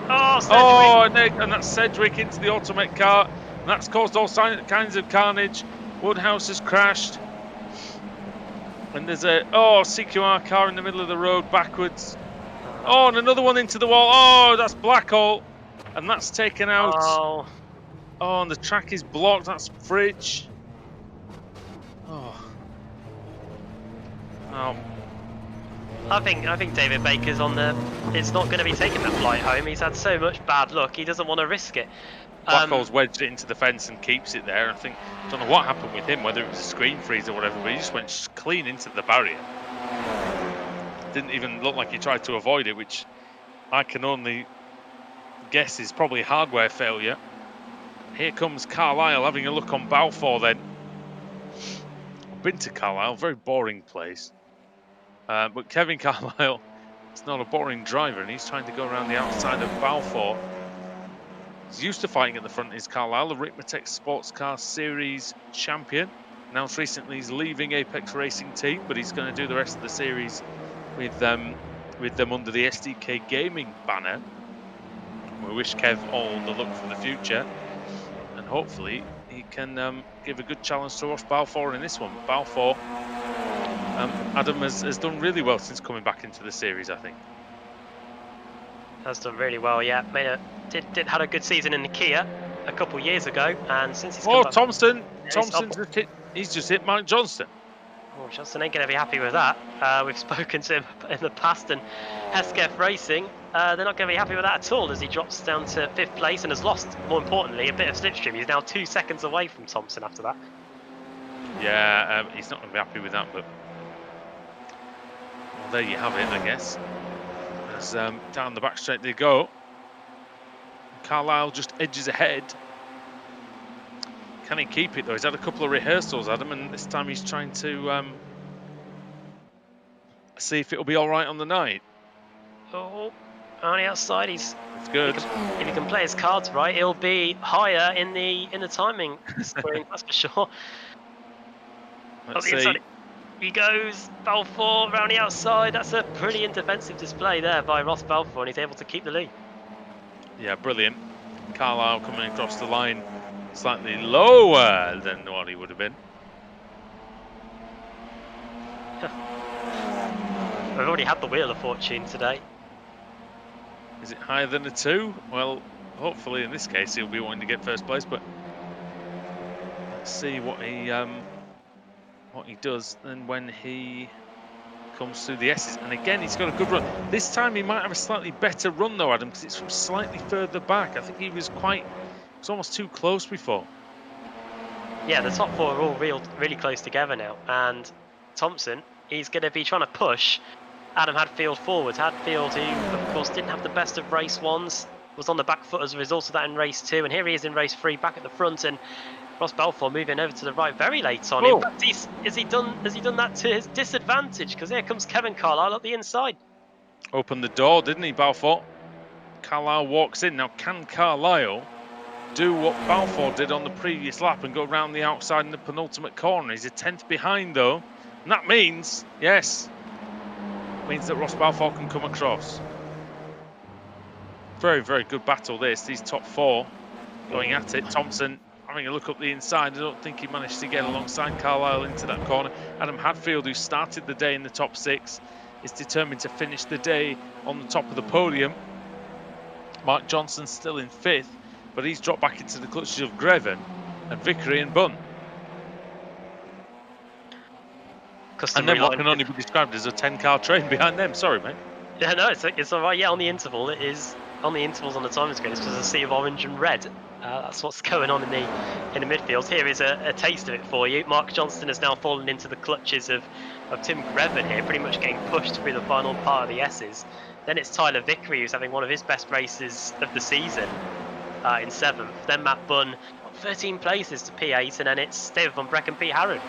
Oh, and that's Sedgwick into the Automet car. And that's caused all kinds of carnage. Woodhouse has crashed. And there's a CQR car in the middle of the road backwards. Oh, and another one into the wall. Oh, that's Blackhall. And that's taken out. Oh, and the track is blocked. That's Fridge. I think David Baker's is not going to be taking that flight home. He's had so much bad luck, he doesn't want to risk it. Blackhall's wedged it into the fence and keeps it there. I don't know what happened with him, whether it was a screen freeze or whatever, but he just went clean into the barrier. Didn't even look like he tried to avoid it, which I can only guess is probably hardware failure. Here comes Carlisle having a look on Balfour then. I've been to Carlisle, very boring place. But Kevin Carlisle is not a boring driver, and he's trying to go around the outside of Balfour. He's used to fighting at the front. Is Carlisle, the Ritmatech Sports Car Series champion. Announced recently he's leaving Apex Racing Team, but he's going to do the rest of the series with them under the SDK Gaming banner. We wish Kev all the luck for the future, and hopefully he can give a good challenge to Ross Balfour in this one. Balfour, Adam has done really well since coming back into the series, I think. Has done really well, yeah. Had a good season in the Kia a couple of years ago, and since he's come back, Thompson he's just hit Mike Johnston. Oh, Johnston ain't going to be happy with that. We've spoken to him in the past, and Hesketh Racing, they're not going to be happy with that at all, as he drops down to 5th place and has lost, more importantly, a bit of slipstream. He's now 2 seconds away from Thompson after that. Yeah, he's not going to be happy with that, but well, there you have it, I guess. As down the back straight they go. Carlisle just edges ahead. Can he keep it though? He's had a couple of rehearsals, Adam, and this time he's trying to see if it'll be all right on the night. Oh, on the outside, it's good. If he can play his cards right, he'll be higher in the timing screen, that's for sure. Let's see. He goes, Balfour around the outside. That's a brilliant defensive display there by Ross Balfour, and he's able to keep the lead. Yeah, brilliant. Carlisle coming across the line slightly lower than what he would have been. We've already had the Wheel of Fortune today. Is it higher than a 2? Well, hopefully in this case he'll be wanting to get first place, but let's see what he does then when he comes through the S's. And again, he's got a good run. This time he might have a slightly better run though, Adam, because it's from slightly further back. I think he was almost too close before. Yeah, the top 4 are all really close together now, and Thompson, he's going to be trying to push Adam Hadfield forward. Hadfield, who of course didn't have the best of race 1s, was on the back foot as a result of that in race 2, and here he is in race 3 back at the front, and Ross Balfour moving over to the right very late on. In fact, has he done that to his disadvantage? Because here comes Kevin Carlisle up the inside. Opened the door, didn't he, Balfour? Carlisle walks in. Now, can Carlisle do what Balfour did on the previous lap and go round the outside in the penultimate corner? He's a 10th behind, though. And that means, yes, means that Ross Balfour can come across. Very, very good battle, this. These top 4 going at it. Thompson having a look up the inside. I don't think he managed to get alongside Carlisle into that corner. Adam Hadfield, who started the day in the top 6, is determined to finish the day on the top of the podium. Mark Johnson still in 5th, but he's dropped back into the clutches of Greven and Vickery and Bunn. And then what can only be described as a 10-car train behind them. Sorry, mate. Yeah, no, it's all right. Yeah, on the interval, it is on the intervals on the timing screen. It's just a sea of orange and red. That's what's going on in the midfield. Here is a taste of it for you. Mark Johnston has now fallen into the clutches of Tim Greven here, pretty much getting pushed through the final part of the S's. Then it's Tyler Vickery, who's having one of his best races of the season in 7th. Then Matt Bunn, 13 places to P8, and then it's David Van Breck and Pete Harron.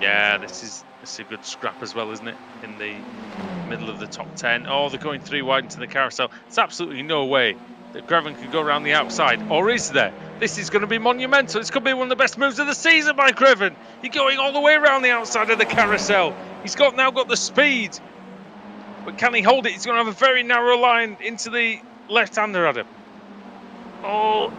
Yeah, this is a good scrap as well, isn't it? In the middle of the top 10. Oh, they're going 3 wide into the carousel. There's absolutely no way that Greven could go around the outside, or is there? This is going to be monumental. This could be one of the best moves of the season by Greven. He's going all the way around the outside of the carousel. He's now got the speed, but can he hold it? He's going to have a very narrow line into the left-hander, Adam. Oh,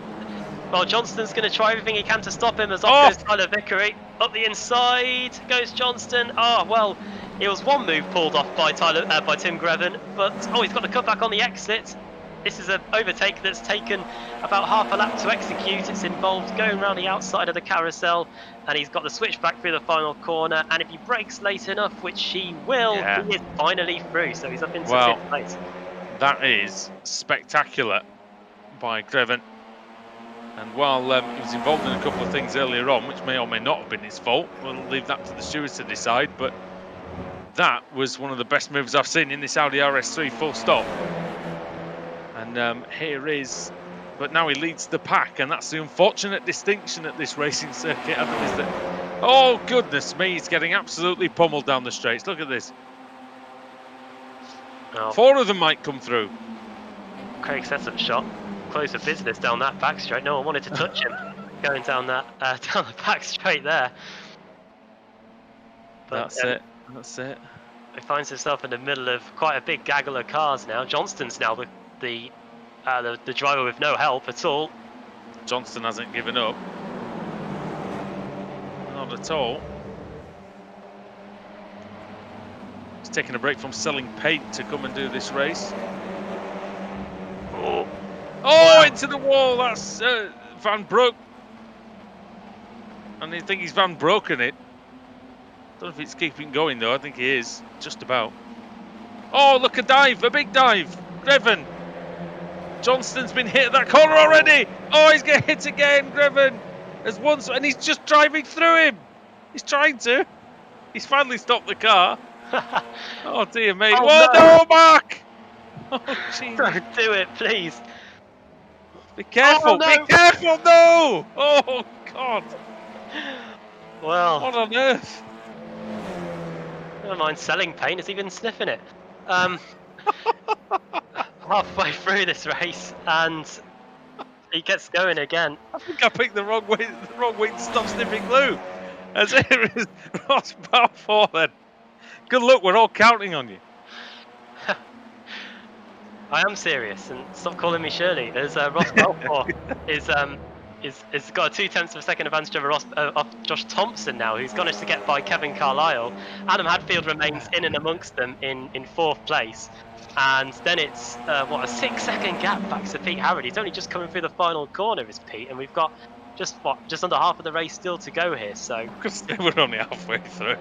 well, Johnston's going to try everything he can to stop him as off goes Tyler Vickery. Up the inside goes Johnston. Oh, well, it was one move pulled off by Tim Greven, but he's got to cut back on the exit. This is an overtake that's taken about half a lap to execute. It's involved going around the outside of the carousel, and he's got the switch back through the final corner, and if he brakes late enough, which he will, he is finally through, so he's up into 5th place. That is spectacular by Greven. And while he was involved in a couple of things earlier on, which may or may not have been his fault, we'll leave that to the stewards to decide, but that was one of the best moves I've seen in this Audi RS3, full stop. And here is but now he leads the pack, and that's the unfortunate distinction at this racing circuit, Adam, is that, oh goodness me, he's getting absolutely pummeled down the straights. Look at this. Oh. 4 of them might come through. Craig sets up shot, close of business down that back straight. No one wanted to touch him going down that down the back straight there. But, That's it. He finds himself in the middle of quite a big gaggle of cars now. Johnston's now the driver with no help at all. Johnston hasn't given up. Not at all. He's taking a break from selling paint to come and do this race. Oh, Wow. Into the wall. That's Van Broek. And I think he's Van Broken it. Don't know if it's keeping going though. I think he is. Just about. Oh, look, a dive. A big dive. Greven. Johnston's been hit at that corner already. Oh, he's getting hit again. Greven has once, and he's just driving through him. He's trying to. He's finally stopped the car. Oh dear me. Oh, no, Mark. Oh, jeez. Don't do it, please. Be careful. Oh, no. Be careful. No. Oh, God. Well, What on earth? never mind selling paint, is he been sniffing it? Halfway through this race, and he gets going again. I think I picked the wrong way to stop sniffing glue. As it is Ross Balfour then. Good luck, we're all counting on you. I am serious, and stop calling me Shirley. There's Ross Balfour is got a 0.2 of a second advantage over off Josh Thompson now, who's managed to get by Kevin Carlisle. Adam Hadfield remains in and amongst them in 4th place. And then it's, a 6-second gap back to Pete Harrod. He's only just coming through the final corner, is Pete, and we've got just under half of the race still to go here, so... Because we're only halfway through.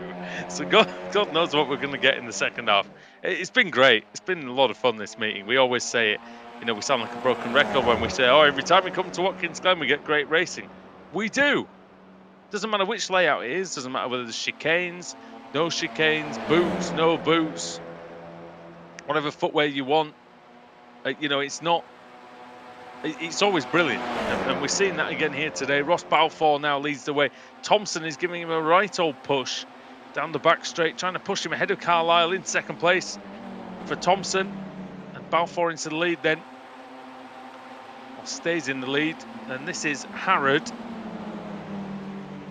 So God knows what we're going to get in the second half. It's been great. It's been a lot of fun, this meeting. We always say it. You know, we sound like a broken record when we say, oh, every time we come to Watkins Glen, we get great racing. We do. Doesn't matter which layout it is. Doesn't matter whether there's chicanes, no chicanes, boots, no boots, whatever footwear you want. You know, it's not. It's always brilliant. And we're seeing that again here today. Ross Balfour now leads the way. Thompson is giving him a right old push down the back straight, trying to push him ahead of Carlisle in 2nd place for Thompson. And Balfour into the lead then. Stays in the lead, and this is Harrod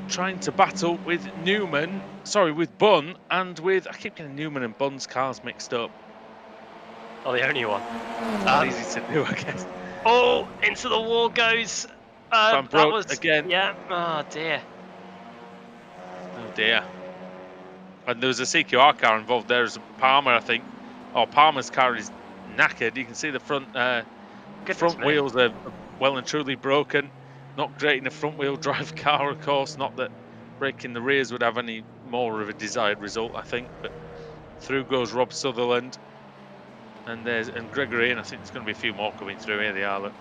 trying to battle with with Bunn, and with, I keep getting Newman and Bunn's cars mixed up. Oh, the only one. Not easy to do, I guess. Oh, into the wall goes. Van That Broek was again. Yeah. Oh dear. Oh dear. And there was a CQR car involved there as Palmer, I think. Oh, Palmer's car is knackered. You can see the front wheels are well and truly broken. Not great in a front wheel drive car, of course. Not that breaking the rears would have any more of a desired result, I think. But through goes Rob Sutherland, and Gregory, and I think there's going to be a few more coming through. Here they are. Look.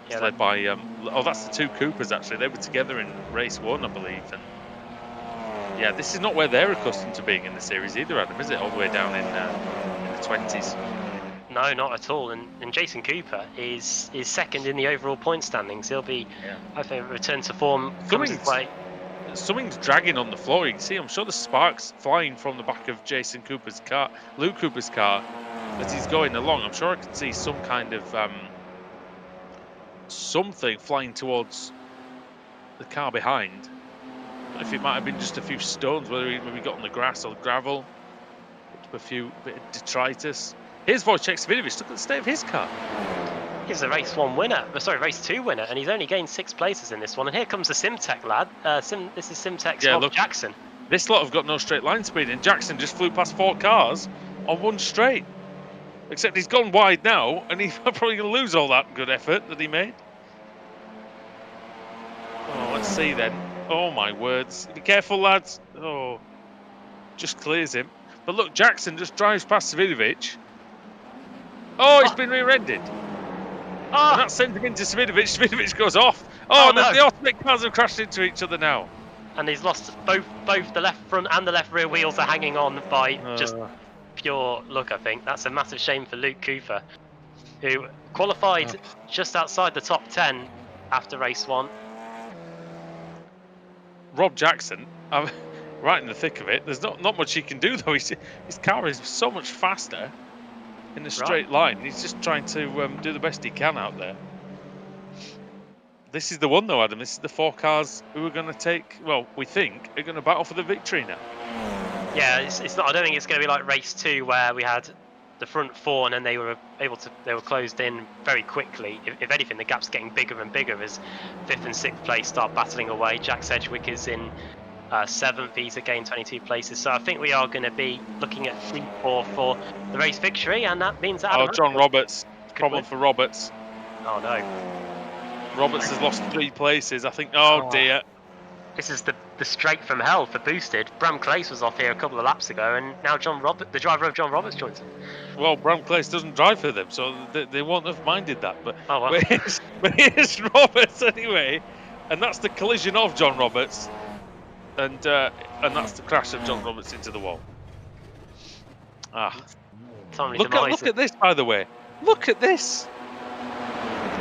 It's led by that's the 2 Coopers actually. They were together in race 1, I believe. And yeah, this is not where they're accustomed to being in the series either, Adam, is it? All the way down in the 20s. No, not at all. And Jason Cooper is 2nd in the overall point standings. He'll be, I think, return to form. Something's dragging on the floor. You can see, I'm sure the sparks flying from the back of Jason Cooper's car, Luke Cooper's car, as he's going along. I'm sure I can see some kind of something flying towards the car behind. But if it might have been just a few stones, whether he maybe got on the grass or the gravel, a bit of detritus. Here's Wojciech Svidovic. Look at the state of his car. He's a race 1 winner, race 2 winner, and he's only gained 6 places in this one. And here comes the Simtech lad. This is Simtech's Rob Jackson. This lot have got no straight line speed, and Jackson just flew past 4 cars on one straight. Except he's gone wide now, and he's probably going to lose all that good effort that he made. Oh, let's see then. Oh my words! Be careful, lads. Oh, just clears him. But look, Jackson just drives past Svidovic. Oh, he's been rear-ended. Oh. And that's sent him into Svidovic. Svidovic goes off. Oh, no. The automatic cars have crashed into each other now. And he's lost both the left front and the left rear wheels are hanging on by just pure luck, I think. That's a massive shame for Luke Cooper, who qualified just outside the top 10 after race 1. Rob Jackson, right in the thick of it. There's not much he can do though. His car is so much faster in a straight line. He's just trying to do the best he can out there. This is the one though, Adam. This is the 4 cars who are going to take, well, we think, are going to battle for the victory now. Yeah, it's not. I don't think it's going to be like race 2 where we had the front 4 and then they were closed in very quickly. If anything, the gap's getting bigger and bigger as 5th and 6th place start battling away. Jack Sedgwick is in 7th. He's again 22 places. So I think we are going to be looking at 3-4 for the race victory, and that means that. John Roberts. Problem for Roberts. Oh no. Roberts has lost 3 places. I think. Oh dear. This is the straight from hell for Boosted. Bram Clace was off here a couple of laps ago, and now the driver of John Roberts joins him. Well, Bram Clace doesn't drive for them, so they won't have minded that. But, well. but here's Roberts anyway, and that's the collision of John Roberts, and that's the crash of John Roberts into the wall. Look at this, by the way. Look at this.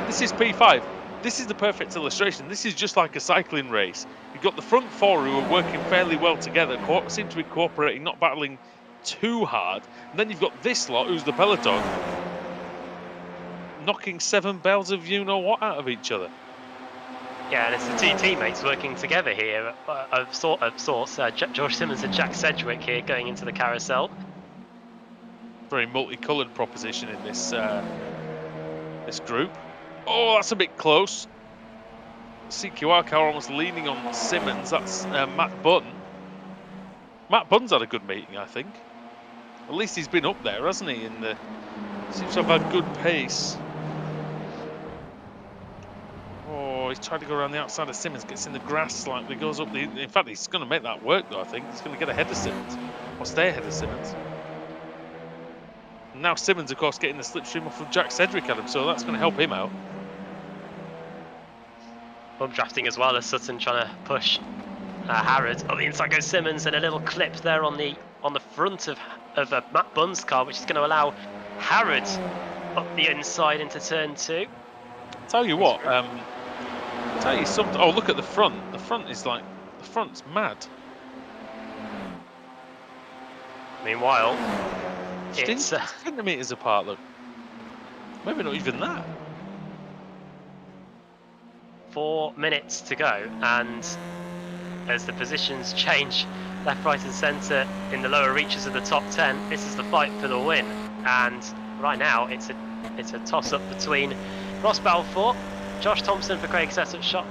This is P5. This is the perfect illustration. This is just like a cycling race. You've got the front 4 who are working fairly well together, seem to be cooperating, not battling too hard. And then you've got this lot, who's the peloton, knocking 7 bells of you-know-what out of each other. Yeah, and it's the 2 teammates working together here of sorts. George Simmons and Jack Sedgwick here going into the carousel. Very multicoloured proposition in this this group. Oh, that's a bit close. CQR car almost leaning on Simmons. That's Matt Bunn. Matt Bunn's had a good meeting, I think. At least he's been up there, hasn't he? And seems to have had good pace. Oh, he's trying to go around the outside of Simmons. Gets in the grass slightly. Goes up the. In fact, he's going to make that work, though. I think he's going to get ahead of Simmons, or stay ahead of Simmons. And now Simmons, of course, getting the slipstream off of Jack Sedgwick at him, so that's going to help him out. Bump drafting as well as Sutton trying to push Harrod. On the inside goes Simmons, and a little clip there on the front of Matt Bunn's car, which is going to allow Harrod up the inside into turn 2. Tell you what, tell you something. Oh, look at the front. The front is like, the front's mad. Meanwhile, it's 10 metres apart. Look, maybe not even that. 4 minutes to go, and as the positions change left, right and centre in the lower reaches of the top 10, this is the fight for the win. And right now it's a toss-up between Ross Balfour, Josh Thompson for Craig Setup Shop,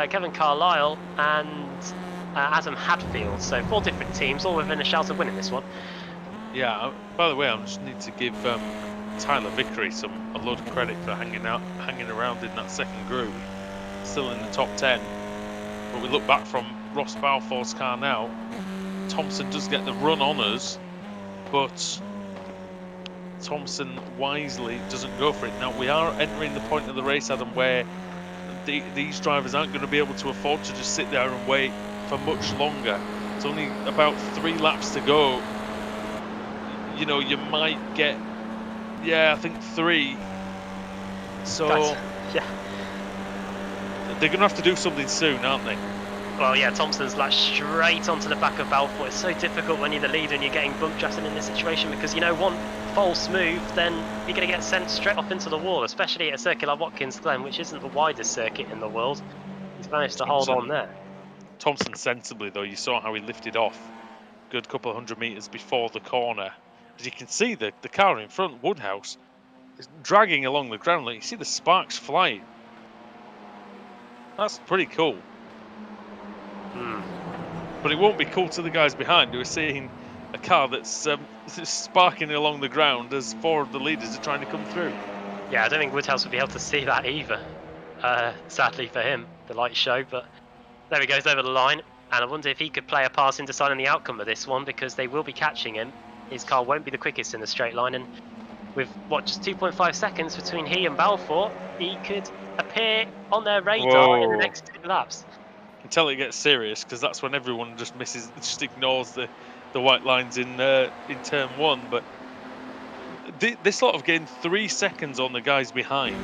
Kevin Carlisle and Adam Hadfield. So 4 different teams, all within a shout of winning this one. Yeah, by the way, I just need to give Tyler Vickery a load of credit for hanging around in that second group. Still in the top 10, but we look back from Ross Balfour's car now. Thompson does get the run on us, but Thompson wisely doesn't go for it. Now we are entering the point of the race, Adam, where these drivers aren't going to be able to afford to just sit there and wait for much longer. It's only about 3 laps to go. You know, you might get, I think 3. So yeah. They're going to have to do something soon, aren't they? Well, yeah, Thompson's lashed straight onto the back of Balfour. It's so difficult when you're the leader and you're getting bump drafted in this situation, because, you know, one false move, then you're going to get sent straight off into the wall, especially at a circuit like Watkins Glen, which isn't the widest circuit in the world. He's managed to hold on there. Thompson sensibly, though, you saw how he lifted off a good couple of 100 metres before the corner. As you can see, the car in front, Woodhouse, is dragging along the ground. Like, you see the sparks flying. That's pretty cool. But it won't be cool to the guys behind who are seeing a car that's sparking along the ground as 4 of the leaders are trying to come through. Yeah, I don't think Woodhouse would be able to see that either, sadly for him, the light show. But there he goes over the line, and I wonder if he could play a pass in deciding the outcome of this one, because they will be catching him. His car won't be the quickest in the straight line, and with just 2.5 seconds between he and Balfour, he could appear on their radar in the next 2 laps. Until it gets serious, because that's when everyone just ignores the white lines in turn 1. But this lot have gained 3 seconds on the guys behind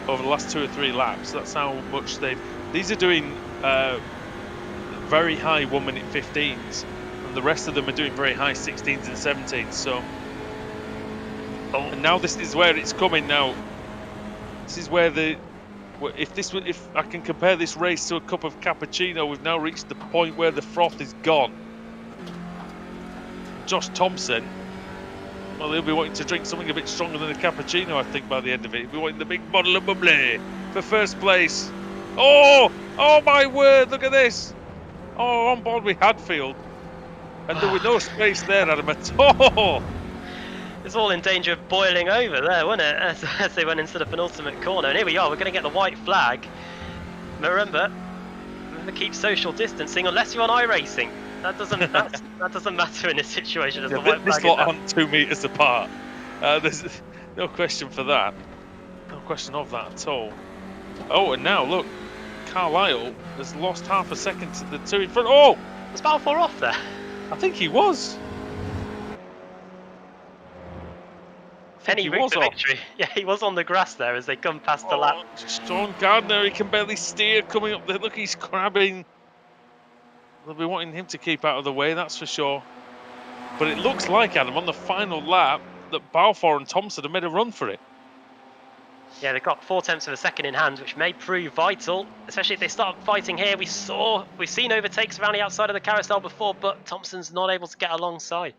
over the last 2 or 3 laps. That's how much these are doing very high 1 minute 15s, and the rest of them are doing very high 16s and 17s. So, and now this is where it's coming. Now, this is where if I can compare this race to a cup of cappuccino, we've now reached the point where the froth is gone. Josh Thompson, well, he'll be wanting to drink something a bit stronger than a cappuccino, I think, by the end of it. He'll be wanting the big bottle of bubbly for first place. Oh my word, look at this. Oh, on board with Hadfield. And there was no space there, Adam, at all. It's all in danger of boiling over there, wasn't it? As they went into the penultimate corner. And here we are, we're going to get the white flag. But remember, keep social distancing unless you're on iRacing. That doesn't matter in this situation. As the white this flag lot aren't 2 meters apart. There's no question for that. No question of that at all. Oh, and now look, Carlisle has lost half a second to the 2 in front. Oh! Was Balfour off there? I think he was. Penny route to victory. Yeah, he was on the grass there as they come past the lap. Sean Gardner, he can barely steer coming up there. Look, he's crabbing. They'll be wanting him to keep out of the way, that's for sure. But it looks like, Adam, on the final lap, that Balfour and Thompson have made a run for it. Yeah, they've got 4/10 of a second in hand, which may prove vital, especially if they start fighting here. We've seen overtakes around the outside of the carousel before, but Thompson's not able to get alongside.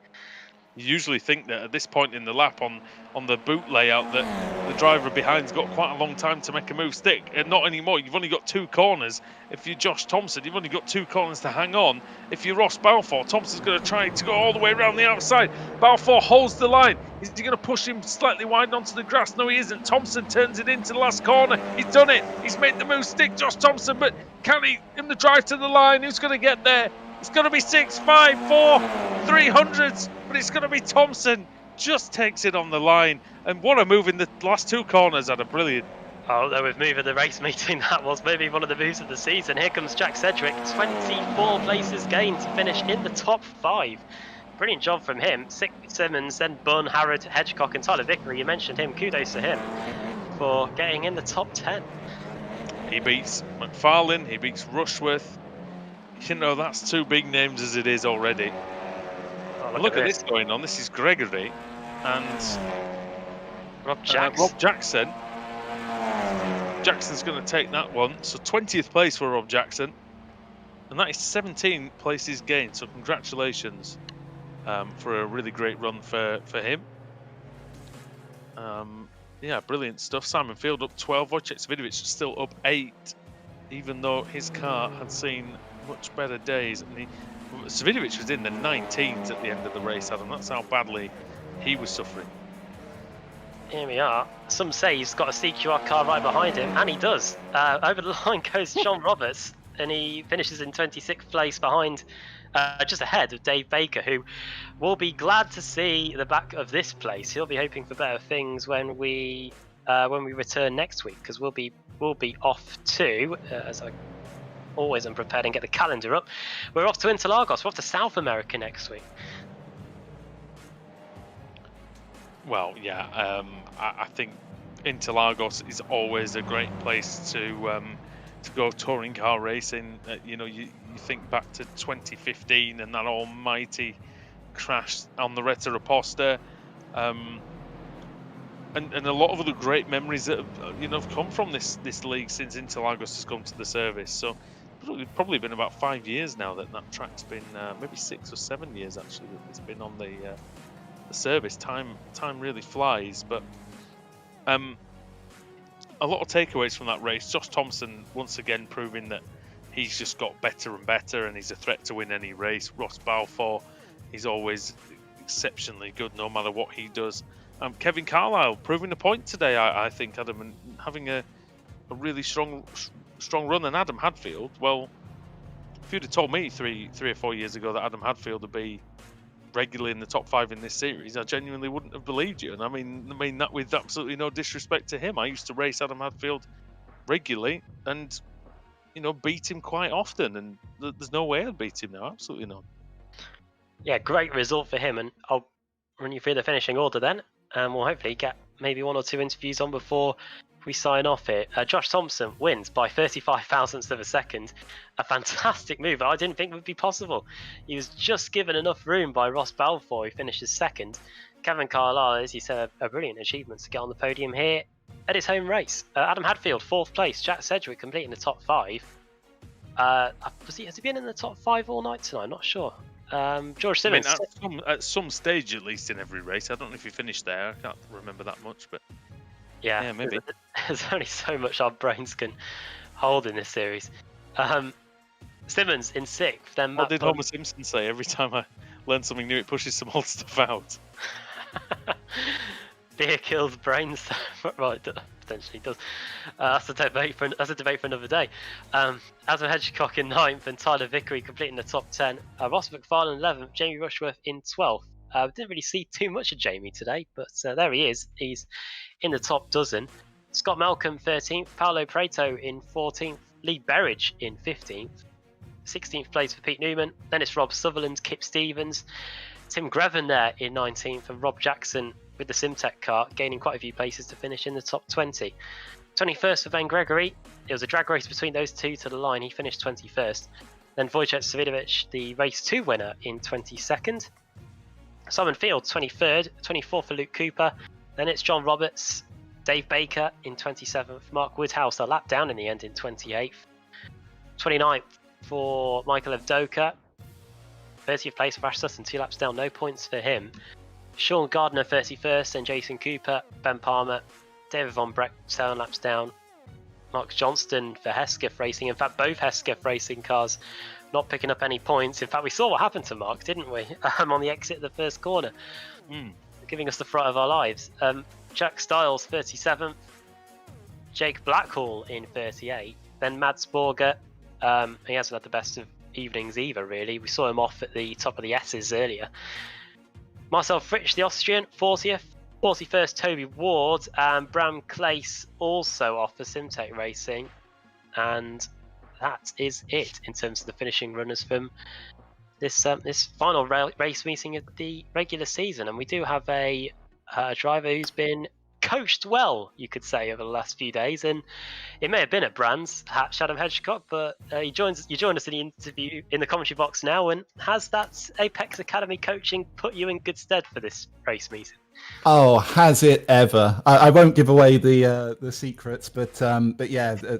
You usually think that at this point in the lap on the boot layout that the driver behind's got quite a long time to make a move stick, and not anymore. You've only got 2 corners. If you're Josh Thompson, you've only got 2 corners to hang on. If you're Ross Balfour, Thompson's going to try to go all the way around the outside. Balfour holds the line. Is he going to push him slightly wide onto the grass? No, he isn't. Thompson turns it into the last corner. He's done it. He's made the move stick, Josh Thompson, but can he in the drive to the line? Who's going to get there? It's going to be 6, 5, 4, 300s, but it's going to be Thompson. Just takes it on the line. And what a move in the last 2 corners, Adam. Brilliant. Oh, that was move of the race meeting. That was maybe one of the moves of the season. Here comes Jack Sedgwick. 24 places gained to finish in the top 5. Brilliant job from him. Simmons, then Bunn, Harrod, Hedgecock and Tyler Vickery. You mentioned him. Kudos to him for getting in the top 10. He beats McFarlane. He beats Rushworth. You know, that's 2 big names as it is already. Oh, look at this going on. This is Gregory and Rob Jackson. Jackson's going to take that one. So 20th place for Rob Jackson. And that is 17 places gained. So congratulations for a really great run for him. Yeah, brilliant stuff. Simon Field up 12. Wojciech Svidovic still up 8. Even though his car had seen much better days. And Svidovic was in the 19s at the end of the race, Adam. That's how badly he was suffering. Here we are. Some say he's got a CQR car right behind him, and he does. Over the line goes Sean Roberts, and he finishes in 26th place behind, just ahead of Dave Baker, who will be glad to see the back of this place. He'll be hoping for better things when we return next week, because we'll be off to, as I always am prepared and get the calendar up, we're off to Interlagos. We're off to South America next week. Well, yeah, I think Interlagos is always a great place to go touring car racing. You know, you think back to 2015 and that almighty crash on the Reta Reposta, and a lot of other great memories that have come from this league since Interlagos has come to the service. So it's probably been about 5 years now that track's been, maybe 6 or 7 years actually that it's been on the service. Time really flies. But a lot of takeaways from that race. Josh Thompson once again proving that he's just got better and better, and he's a threat to win any race. Ross Balfour, he's always exceptionally good no matter what he does. Kevin Carlisle proving a point today, I think, Adam, and having a really strong run. And Adam Hadfield, well, if you'd have told me three or 4 years ago that Adam Hadfield would be regularly in the top 5 in this series, I genuinely wouldn't have believed you. And I mean that with absolutely no disrespect to him. I used to race Adam Hadfield regularly and beat him quite often, and there's no way I'd beat him now. Absolutely not. Yeah, great result for him. And I'll run you through the finishing order then. and we'll hopefully get maybe 1 or 2 interviews on before we sign off here. Josh Thompson wins by 35 thousandths of a second. A fantastic move I didn't think would be possible. He was just given enough room by Ross Balfour, who finishes second. Kevin Carlisle, as you said, a brilliant achievement to get on the podium here at his home race. Adam Hadfield, 4th place. Jack Sedgwick completing the top 5. Has he been in the top 5 all night tonight? I'm not sure. George Simmons. I mean, at some stage, at least in every race. I don't know if he finished there. I can't remember that much, but yeah, maybe. There's only so much our brains can hold in this series. Simmons in 6th. Then what did Homer Simpson say? Every time I learn something new, it pushes some old stuff out. Beer kills brains. Well, it potentially does. That's a debate for another day. Adam Hedgecock in 9th and Tyler Vickery completing the top 10. Ross McFarlane 11th, Jamie Rushworth in 12th. Didn't really see too much of Jamie today, but there he is. He's in the top dozen. Scott Malcolm 13th, Paolo Preto in 14th, Lee Berridge in 15th, 16th place for Pete Newman. Then it's Rob Sutherland, Kip Stevens, Tim Greven there in 19th, and Rob Jackson with the Simtech car gaining quite a few places to finish in the top 20. 21st for Ben Gregory. It was a drag race between those two to the line. He finished 21st. Then Wojciech Savidovic, the race 2 winner, in 22nd. Simon Field 23rd, 24th for Luke Cooper. Then it's John Roberts, Dave Baker in 27th, Mark Woodhouse a lap down in the end in 28th. 29th for Michael Evdoka. 30th place for Ash Sutton, 2 laps down, no points for him. Sean Gardner 31st, and Jason Cooper, Ben Palmer, David Von Breck 7 laps down. Mark Johnston for Hesketh Racing. In fact, both Hesketh Racing cars not picking up any points. In fact, we saw what happened to Mark, didn't we? On the exit of the first corner. Giving us the fright of our lives. Jack Stiles 37th. Jake Blackhall in 38th. Then Mads Borger. He hasn't had the best of evenings either, really. We saw him off at the top of the S's earlier. Marcel Fritsch, the Austrian, 40th. 41st, Toby Ward. And Bram Claes also off for Simtech Racing. And that is it in terms of the finishing runners from this final race meeting of the regular season. And we do have a driver who's been coached well, you could say, over the last few days, and it may have been at Brands, Adam Hedgecock, but you joined us in the interview in the commentary box now. And has that Apex Academy coaching put you in good stead for this race meeting? Oh, has it ever? I won't give away the secrets, but yeah,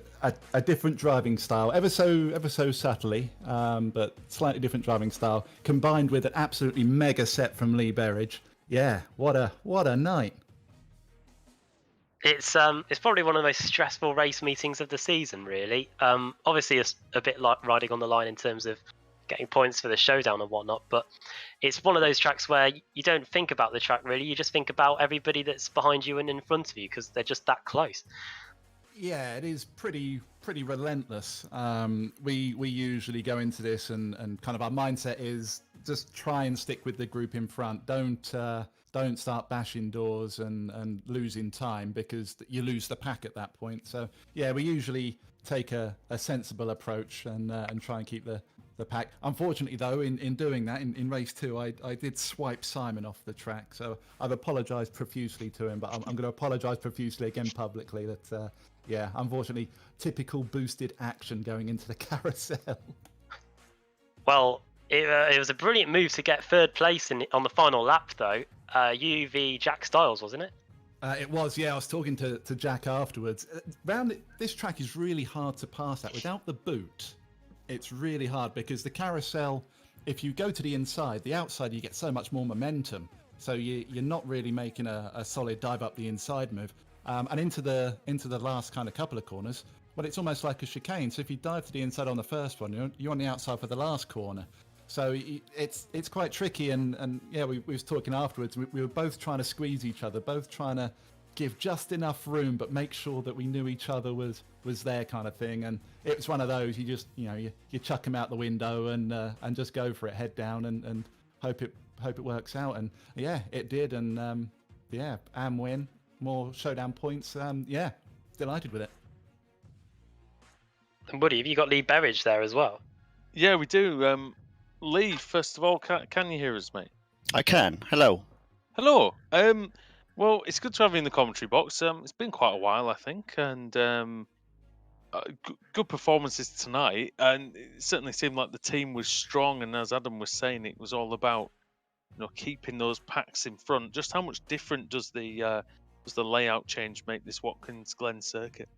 a different driving style, ever so subtly, but slightly different driving style, combined with an absolutely mega set from Lee Berridge. Yeah, what a night! It's probably one of the most stressful race meetings of the season, really. Obviously, it's a bit like riding on the line in terms of getting points for the showdown and whatnot, but it's one of those tracks where you don't think about the track really. You just think about everybody that's behind you and in front of you because they're just that close. Yeah, it is pretty relentless. We usually go into this and kind of our mindset is just try and stick with the group in front. Don't start bashing doors and losing time, because you lose the pack at that point. So yeah, we usually take a sensible approach and try and keep the pack. Unfortunately though, in doing that, in race 2, I did swipe Simon off the track. So I've apologised profusely to him, but I'm going to apologise profusely again publicly that, yeah, unfortunately, typical boosted action going into the carousel. Well, it was a brilliant move to get 3rd place on the final lap though. UV Jack Stiles, wasn't it? It was, yeah. I was talking to Jack afterwards. This track is really hard to pass that. Without the boot, it's really hard, because the carousel, if you go to the inside, the outside, you get so much more momentum. So you're not really making a solid dive up the inside move. And into the last kind of couple of corners, well, it's almost like a chicane. So if you dive to the inside on the first one, you're on the outside for the last corner. So it's quite tricky, and yeah, we was talking afterwards. We were both trying to squeeze each other, both trying to give just enough room, but make sure that we knew each other was there, kind of thing. And it was one of those, you just you chuck them out the window and just go for it, head down, and hope it works out. And yeah, it did. And yeah, Am win, more showdown points. Yeah, delighted with it. And Woody, have you got Lee Berridge there as well? Yeah, we do. Lee, first of all, can you hear us, mate? I can. Hello. Hello. Well, it's good to have you in the commentary box. It's been quite a while, I think, and good performances tonight. And it certainly seemed like the team was strong. And as Adam was saying, it was all about keeping those packs in front. Just how much different does the layout change make this Watkins Glen circuit?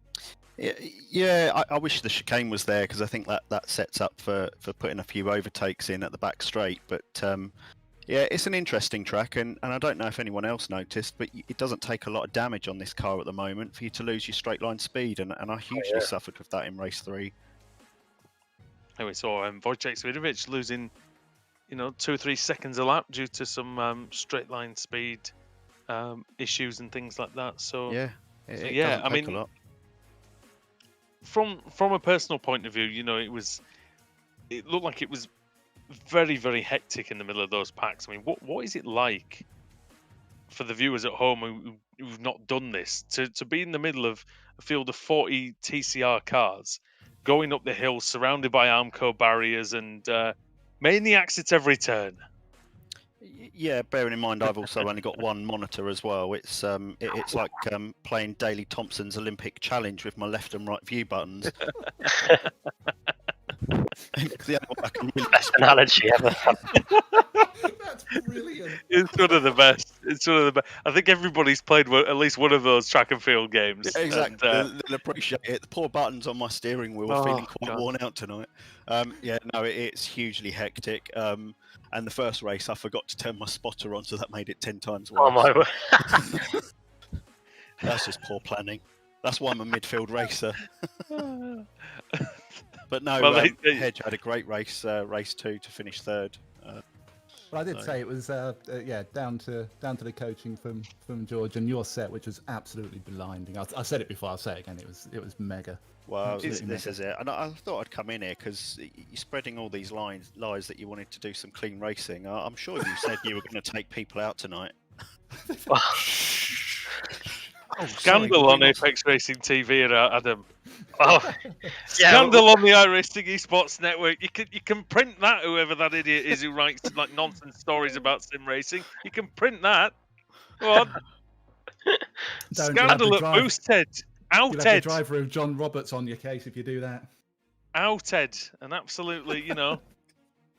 Yeah, I wish the chicane was there because I think that sets up for putting a few overtakes in at the back straight. But yeah, it's an interesting track, and I don't know if anyone else noticed, but it doesn't take a lot of damage on this car at the moment for you to lose your straight line speed, and I hugely suffered with that in race 3. And we saw Wojciech Swidovic losing 2 or 3 seconds a lap due to some straight line speed issues and things like that. So yeah, so it yeah, doesn't I take mean, a lot. From a personal point of view, it looked like it was very, very hectic in the middle of those packs. I mean, what is it like for the viewers at home who've not done this to be in the middle of a field of 40 TCR cars going up the hill surrounded by Armco barriers and maniacs at every turn? Yeah, bearing in mind I've also only got one monitor as well. It's like playing Daley Thompson's Olympic Challenge with my left and right view buttons. It's the only one I can really Best analogy ever. That's brilliant. It's one of the best. It's one of the best. I think everybody's played at least one of those track and field games. Yeah, exactly. And, They'll appreciate it. The poor buttons on my steering wheel are feeling quite worn out tonight. Yeah, no, it's hugely hectic. And the first race, I forgot to turn my spotter on, so that made it 10 times worse. Oh my word. That's just poor planning. That's why I'm a midfield racer. But no, Well, Hedge had a great race, race 2 to finish 3rd. But I did say it was down to the coaching from George and your set, which was absolutely blinding. I said it before. I'll say it again. It was mega. Well, Absolutely this mega. is it. And I thought I'd come in here because you're spreading all these lies that you wanted to do some clean racing. I'm sure you said you were going to take people out tonight. Scandal on Apex Racing TV, Adam. Oh, yeah. Scandal on the iRacing Esports Network. You can print that. Whoever that idiot is who writes like nonsense stories about sim racing, you can print that. Go on. Scandal at Boosted. You'll have the Outed. driver of John Roberts on your case if you do that. Outed. And absolutely, I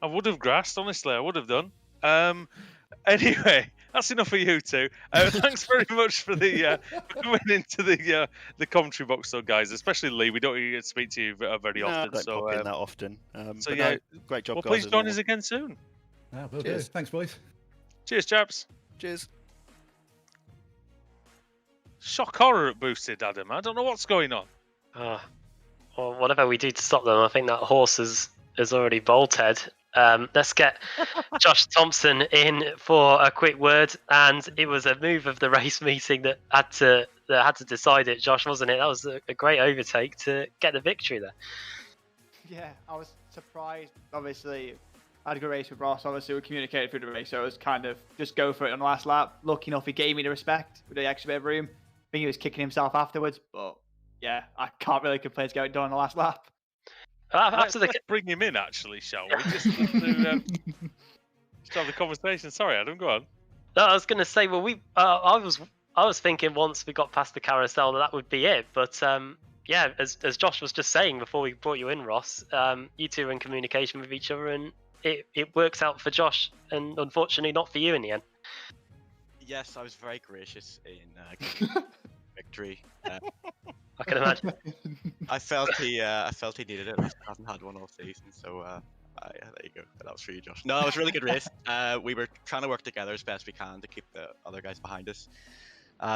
would have grasped. Honestly, I would have done. Anyway, that's enough for you two. Thanks very much for coming into the commentary box, though, guys. Especially Lee. We don't get to speak to you very often. I don't so pop in that often. so but yeah, no, great job, well, guys. please as join normal. us again soon. Yeah, will do. Cheers. Thanks, boys. Cheers, chaps. Cheers. Shock horror at Boosted, Adam. I don't know what's going on. Well, whatever we do to stop them, I think that horse is already bolted. Let's get Josh Thompson in for a quick word. And it was a move of the race meeting that had to decide it. Josh, wasn't it? That was a great overtake to get the victory there. Yeah, I was surprised. Obviously, I had a good race with Ross. Obviously, we communicated through the race, so it was kind of just go for it on the last lap. Lucky enough, he gave me the respect with the extra bit of room. I think he was kicking himself afterwards, but yeah, I can't really complain to get it done on the last lap. After Let's bring him in, actually, shall we? Just to have the conversation. Sorry, Adam, go on. No, I was going to say, well, I was thinking once we got past the carousel that would be it, but yeah, as Josh was just saying before we brought you in, Ross, you two are in communication with each other, and it works out for Josh, and unfortunately not for you in the end. Yes, I was very gracious in victory. I can imagine. I felt he needed it. He hasn't had one all season, so there you go. That was for you, Josh. No, it was a really good race. We were trying to work together as best we can to keep the other guys behind us.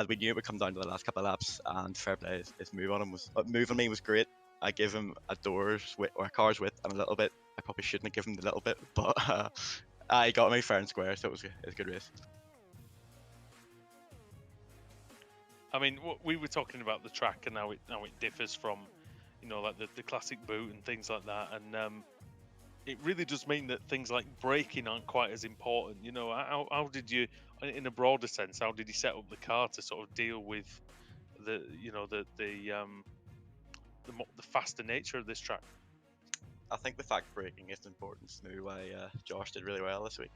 We knew it would come down to the last couple of laps, and fair play. His move on me was great. I gave him a car's width and a little bit. I probably shouldn't have given him the little bit, but he got me fair and square, so it was a good race. I mean, we were talking about the track and how it differs from, like the classic boot and things like that, and it really does mean that things like braking aren't quite as important. How did you, in a broader sense, how did you set up the car to sort of deal with the faster nature of this track? I think the fact braking is important. So maybe why Josh did really well this week.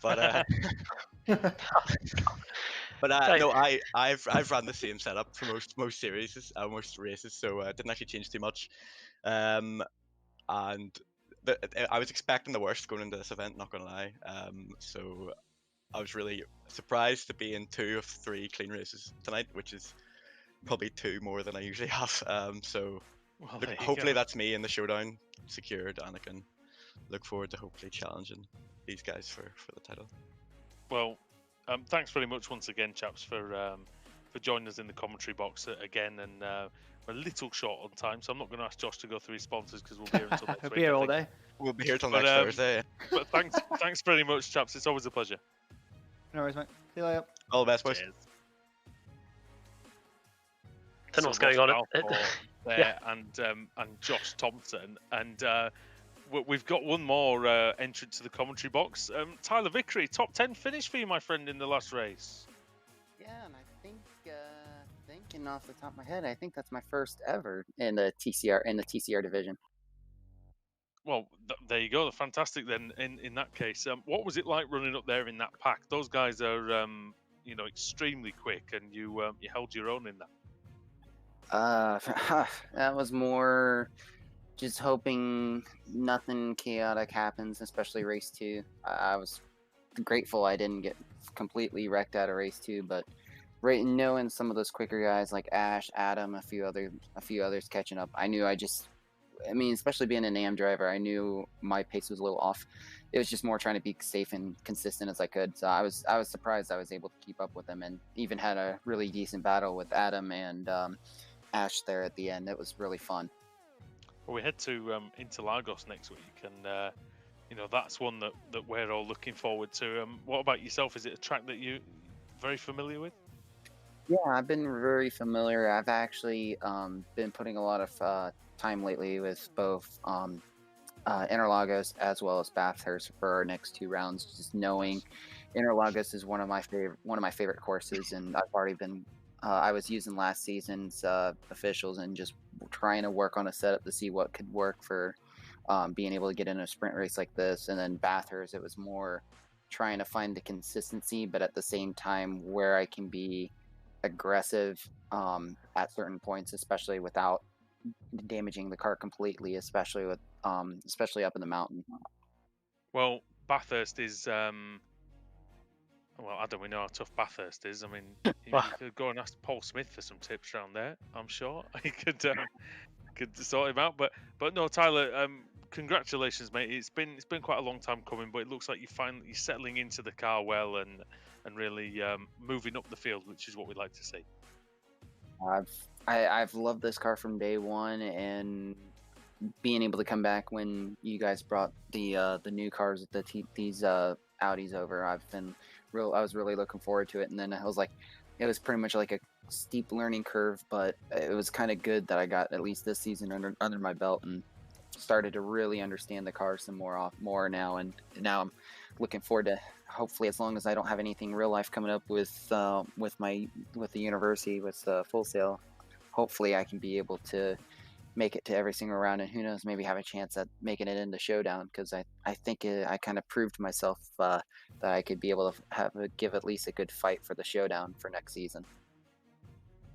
But But Right. no, I've run the same setup for most series, most races, so didn't actually change too much. And I was expecting the worst going into this event, not gonna lie. So I was really surprised to be in 2 of 3 clean races tonight, which is probably 2 more than I usually have. So Well, look, there you hopefully go. that's me in the showdown secured, and I can look forward to hopefully challenging these guys for the title. Well, thanks very much once again, chaps, for joining us in the commentary box again. And we're a little short on time, so I'm not going to ask Josh to go through his sponsors because we'll be here until next We'll week. be here I all think. day. We'll be here till But, next Thursday. But thanks very much, chaps. It's always a pleasure. No worries, mate. See you later. All the best, boys. Cheers. Don't know what's So going on. Ross Balfour there and Josh Thompson, and we've got one more entrant to the commentary box. Tyler Vickery, top 10 finish for you, my friend, in the last race. Yeah, and I think thinking off the top of my head, I think that's my first ever in the TCR division. Well, there you go. Fantastic. Then, in that case, what was it like running up there in that pack? Those guys are, extremely quick, and you held your own in that. That was more just hoping nothing chaotic happens, especially race 2. I was grateful I didn't get completely wrecked out of race 2, but knowing some of those quicker guys like Ash, Adam, a few others catching up, I knew especially being an AM driver, I knew my pace was a little off. It was just more trying to be safe and consistent as I could. So I was surprised I was able to keep up with them, and even had a really decent battle with Adam and Ash there at the end. It was really fun. Well, we head to Interlagos next week, and that's one that we're all looking forward to. What about yourself? Is it a track that you're very familiar with? Yeah, I've been very familiar. I've actually been putting a lot of time lately with both Interlagos as well as Bathurst for our next 2 rounds. Just knowing Interlagos is one of my favorite courses, and I've already been. I was using last season's officials and just trying to work on a setup to see what could work for being able to get in a sprint race like this. And then Bathurst, it was more trying to find the consistency, but at the same time where I can be aggressive at certain points, especially without damaging the car completely, especially up in the mountain. Well, Bathurst is. Well, Adam, we know how tough Bathurst is. I mean, you could go and ask Paul Smith for some tips around there. I'm sure he could sort him out. But no, Tyler, congratulations, mate. It's been quite a long time coming, but it looks like you're settling into the car well and really moving up the field, which is what we'd like to see. I've loved this car from day one, and being able to come back when you guys brought the new cars, these Audis over, I was really looking forward to it. And then it was pretty much like a steep learning curve, but it was kind of good that I got at least this season under my belt and started to really understand the car some more now. And now I'm looking forward to, hopefully, as long as I don't have anything real life coming up with the university with Full Sail, hopefully I can be able to make it to every single round, and who knows, maybe have a chance at making it into Showdown, because I think I kind of proved to myself that I could be able to give at least a good fight for the Showdown for next season.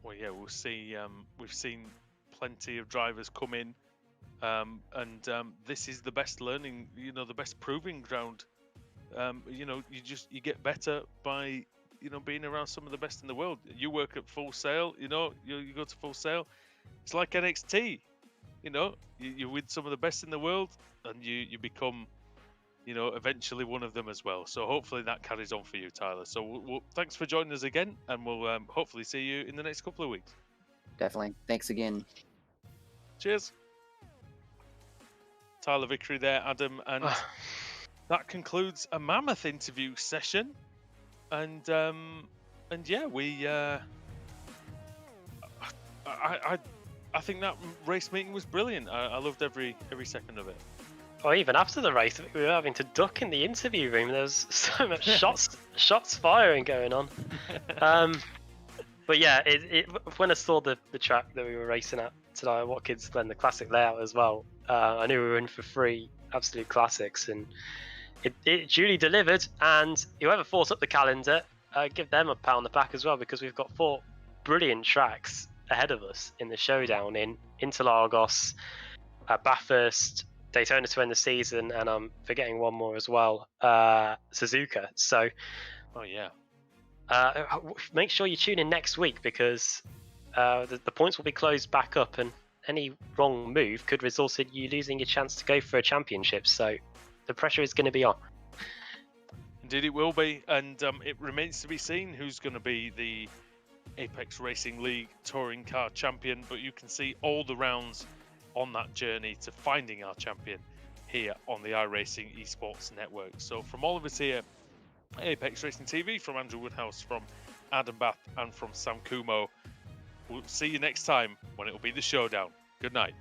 Well, yeah, we'll see. We've seen plenty of drivers come in, and this is the best learning, the best proving ground. You get better by being around some of the best in the world. You work at Full Sail, you go to Full Sail. It's like NXT, you with some of the best in the world, and you become, eventually one of them as well. So hopefully that carries on for you, Tyler. So thanks for joining us again, and we'll hopefully see you in the next couple of weeks. Definitely. Thanks again. Cheers. Tyler Vickery there, Adam, and that concludes a mammoth interview session. And yeah, we I think that race meeting was brilliant. I loved every second of it. Or even after the race, we were having to duck in the interview room. There was so much shots firing going on. But yeah, when I saw the track that we were racing at tonight, Watkins, Glen, the classic layout as well, I knew we were in for 3 absolute classics, and it duly delivered. And whoever thought up the calendar give them a pat on the back as well, because we've got 4 brilliant tracks ahead of us in the showdown in Interlagos, Bathurst, Daytona to end the season, and I'm forgetting one more as well, Suzuka. So, Oh yeah. Make sure you tune in next week, because the points will be closed back up, and any wrong move could result in you losing your chance to go for a championship. So the pressure is going to be on. Indeed it will be, and it remains to be seen who's going to be the Apex Racing League Touring Car Champion, but you can see all the rounds on that journey to finding our champion here on the iRacing Esports Network. So from all of us here at Apex Racing TV, from Andrew Woodhouse, from Adam Bath, and from Sam Kumo, we'll see you next time when it will be the showdown. Good night.